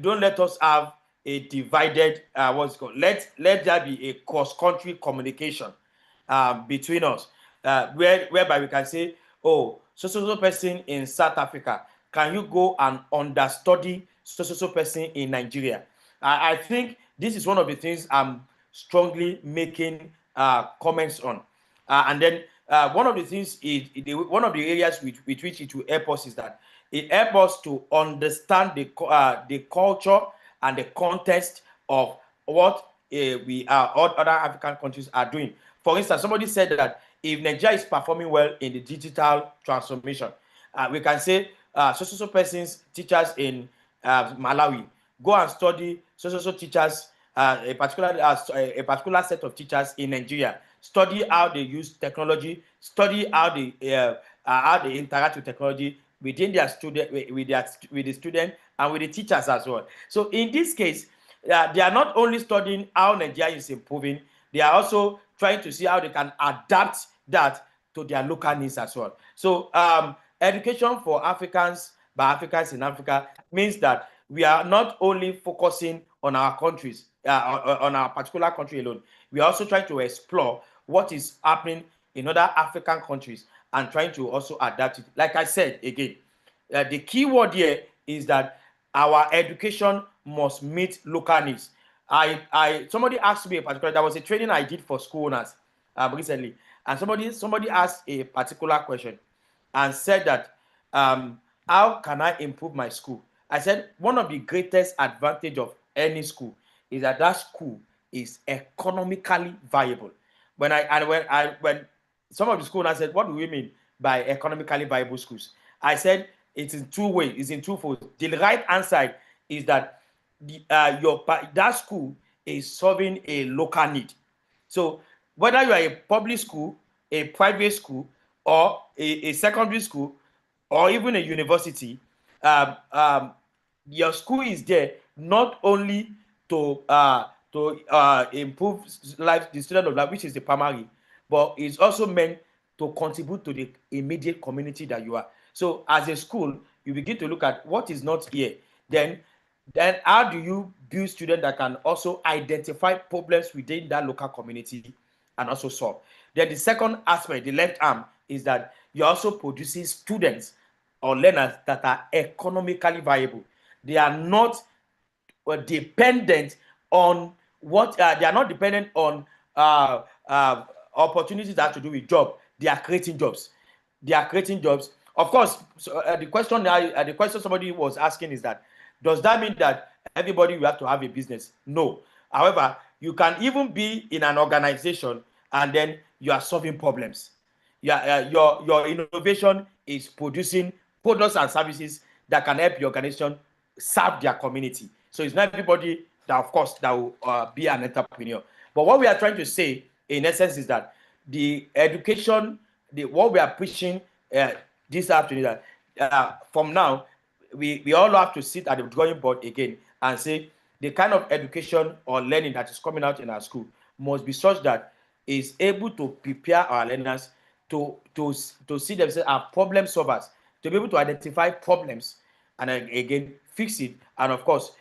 Don't let us have a divided let there be a cross-country communication between us, whereby we can say, oh, so person in South Africa, can you go and understudy so person in Nigeria? I think this is one of the things I'm strongly making comments on. And then one of the things one of the areas with which it will help us is that it helps us to understand the culture and the context of what all other African countries are doing. For instance, somebody said that if Nigeria is performing well in the digital transformation, we can say so persons, teachers in Malawi, go and study so teachers, a particular set of teachers in Nigeria, study how they use technology, study how they interact with technology within their student, with the student and with the teachers as well. So in this case, they are not only studying how Nigeria is improving, they are also trying to see how they can adapt that to their local needs as well. So education for Africans by Africans in Africa means that we are not only focusing on our countries, on our particular country alone. We are also trying to explore what is happening in other African countries and trying to also adapt it. Like I said again, the key word here is that our education must meet local needs. Somebody asked me there was a training I did for school owners recently, and somebody asked a particular question and said that how can I improve my school? I said one of the greatest advantage of any school is that school is economically viable. When some of the school owners said, what do we mean by economically viable schools? I said it's in two ways, it's in twofold. The right answer is that that school is solving a local need. So whether you are a public school, a private school, or a secondary school, or even a university, your school is there not only to improve the student of life, which is the primary, but it's also meant to contribute to the immediate community that you are. So as a school, you begin to look at what is not here. Then how do you build students that can also identify problems within that local community and also solve? Then the second aspect, the left arm, is that you're also producing students or learners that are economically viable. They are not dependent on what they are not dependent on opportunities that have to do with job. They are creating jobs. They are creating jobs. Of course, so, the question somebody was asking is that, does that mean that everybody will have to have a business? No. However, you can even be in an organization and then you are solving problems. Your innovation is producing products and services that can help your organization serve their community. So it's not everybody that, of course, that will be an entrepreneur. But what we are trying to say, in essence, is that the education, what we are preaching this afternoon, that from now, we all have to sit at the drawing board again and say the kind of education or learning that is coming out in our school must be such that is able to prepare our learners to see themselves as problem solvers, to be able to identify problems and again fix it. And of course,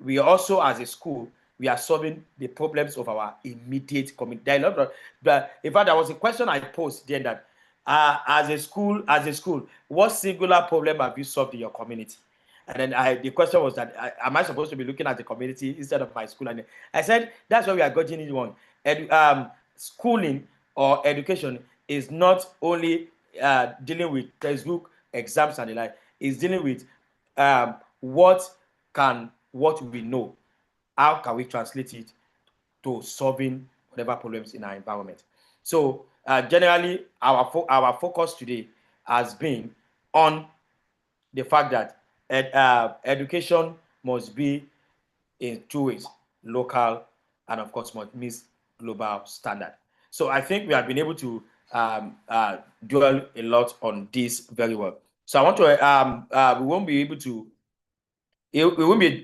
we also, as a school, we are solving the problems of our immediate community. In fact, there was a question I posed then that as a school, what singular problem have you solved in your community? And then the question was that, am I supposed to be looking at the community instead of my school? And I said, that's why we are getting it wrong. Schooling or education is not only dealing with textbook exams and the like. It's dealing with what we know. How can we translate it to solving whatever problems in our environment? So generally, our focus today has been on the fact that education must be in two ways: local and, of course, must meet global standard. So I think we have been able to dwell a lot on this very well. So I want to we won't be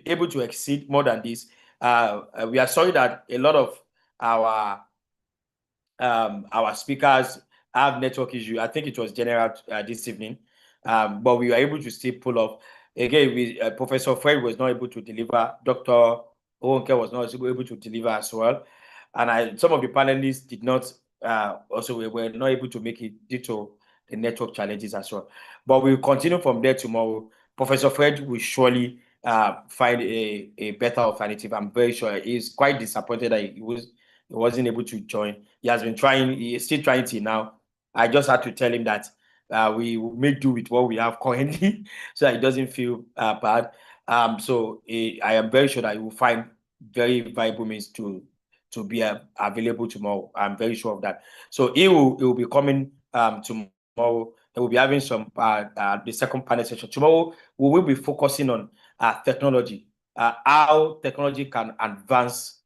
able to exceed more than this. We are sorry that a lot of our speakers have network issue. I think it was general this evening, but we were able to still pull off. Again, Professor Fred was not able to deliver. Dr. Owonke was not able to deliver as well. And some of the panelists did not, also were not able to make it due to the network challenges as well. But we'll continue from there tomorrow. Professor Fred will surely find a better alternative. I'm very sure he's quite disappointed that he wasn't able to join. He has been trying, he is still trying till now. I just had to tell him that we will make do with what we have currently so that he doesn't feel bad. So I am very sure that he will find very viable means to be available tomorrow. I'm very sure of that. So he will be coming tomorrow. And we'll be having some the second panel session. Tomorrow we will be focusing on technology, how technology can advance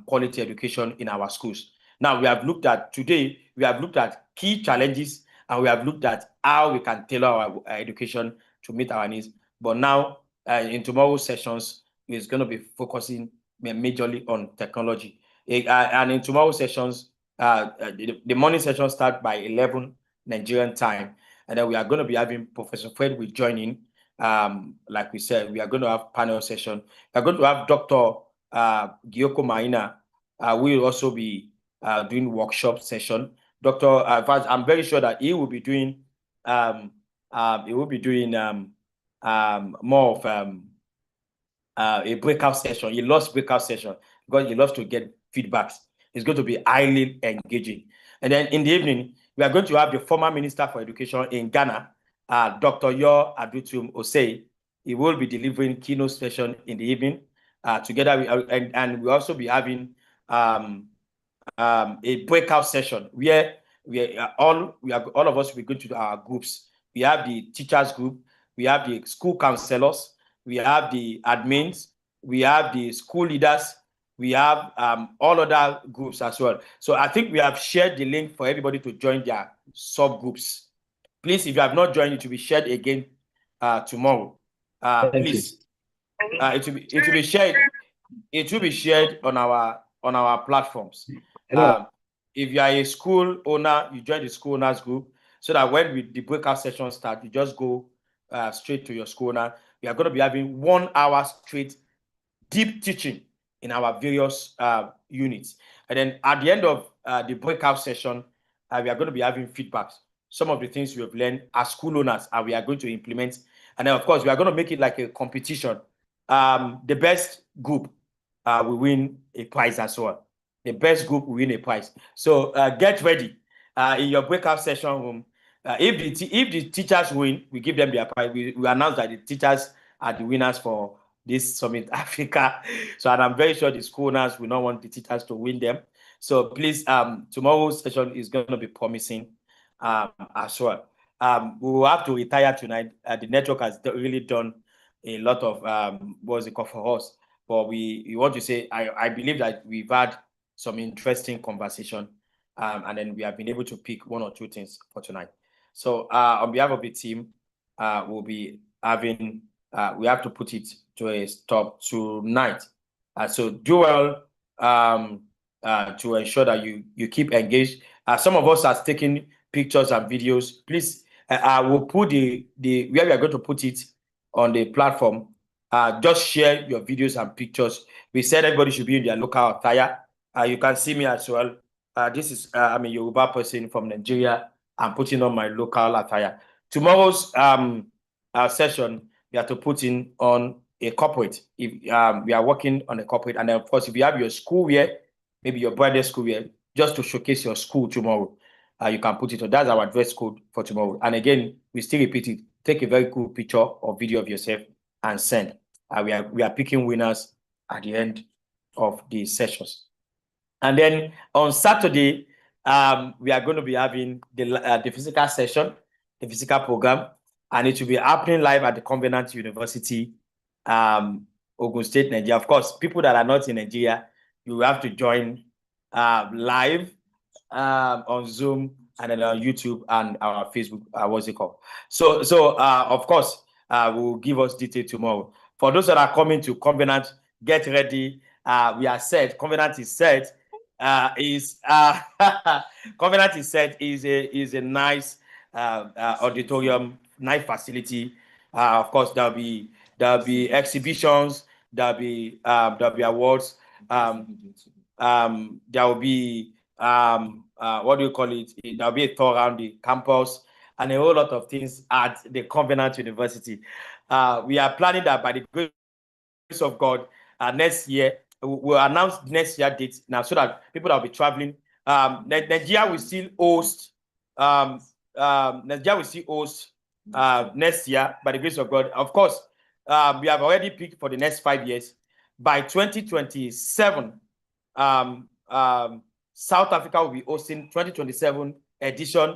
quality education in our schools. Now we have looked at key challenges, and we have looked at how we can tailor our education to meet our needs. But now in tomorrow's sessions, it's going to be focusing majorly on technology. And in tomorrow's sessions, the morning session starts by 11 Nigerian time, and then we are going to be having Professor Fred will join in. Like we said, we are going to have panel session. We are going to have Dr. Gyoko Maina, we will also be doing workshop session. Dr. I'm very sure that he will be doing more of a breakout session. He loves breakout session because he loves to get feedbacks. It's going to be highly engaging. And then in the evening, we are going to have the former Minister for Education in Ghana, Dr. Yor Adutum Osei. He will be delivering keynote session in the evening. Together, and we'll also be having a breakout session where all of us will be going to our groups. We have the teachers group, we have the school counselors, we have the admins, we have the school leaders, we have all other groups as well. So I think we have shared the link for everybody to join their subgroups. Please, if you have not joined, it will be shared again tomorrow. Please. It will be shared. It will be shared on our platforms. if you are a school owner, you join the school owners group so that when the breakout session starts, you just go straight to your school owner. We are going to be having 1 hour straight deep teaching in our various units. And then at the end of the breakout session, we are going to be having feedbacks. Some of the things we have learned as school owners, and we are going to implement. And then, of course, we are going to make it like a competition. The best group will win a prize as well. The best group will win a prize. So get ready in your breakout session room. If the teachers win, we give them their prize. We announce that the teachers are the winners for this Summit Africa. So, and I'm very sure the school owners will not want the teachers to win them. So please, tomorrow's session is going to be promising as well. We will have to retire tonight. The network has really done a lot of what's it called for us. But we want to say, I believe that we've had some interesting conversation, and then we have been able to pick 1 or 2 things for tonight. So on behalf of the team, we'll be having, we have to put it to a stop tonight. So do well to ensure that you keep engaged. Some of us are taking pictures and videos. Please, I will put the where we are going to put it on the platform. Just share your videos and pictures. We said everybody should be in their local attire. You can see me as well. This is I'm a Yoruba person from Nigeria. I'm putting on my local attire. Tomorrow's session, we have to put in on a corporate. If we are working on a corporate, and then of course, if you have your school wear, maybe your brother's school wear, just to showcase your school tomorrow, you can put it on. That's our dress code for tomorrow. And again, we still repeat it. Take a very cool picture or video of yourself and send. We are picking winners at the end of the sessions. And then on Saturday, we are going to be having the physical session, the physical program, and it will be happening live at the Covenant University, Ogun State, Nigeria. Of course, people that are not in Nigeria, you have to join live on Zoom and then on YouTube and our Facebook. What's it called? So of course, will give us detail tomorrow. For those that are coming to Covenant, get ready. We are set. Covenant is set. Covenant is set. Is a nice auditorium, nice facility. Of course, there'll be exhibitions. There'll be awards. There will be what do you call it? There'll be a tour around the campus and a whole lot of things at the Covenant University. We are planning that by the grace of God, next year we'll announce next year dates now, so that people that will be traveling. Nigeria will still host. Nigeria will still host next year by the grace of God. Of course, we have already picked for the next 5 years. By 2027, South Africa will be hosting 2027 edition,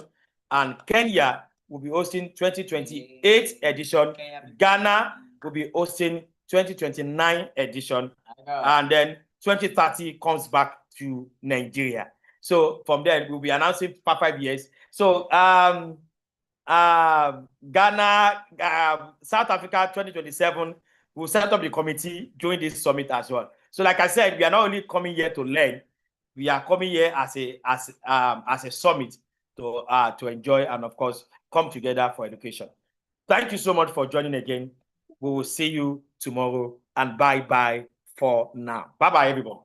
and Kenya will be hosting 2028 edition. Ghana will be hosting 2029 edition, and then 2030 comes back to Nigeria. So from there, we'll be announcing for 5 years. So Ghana, South Africa 2027, we'll set up the committee during this summit as well. So like I said, we are not only coming here to learn, we are coming here as a summit to enjoy and of course come together for education. Thank you so much for joining again. We will see you tomorrow, and bye-bye for now. Bye-bye, everyone.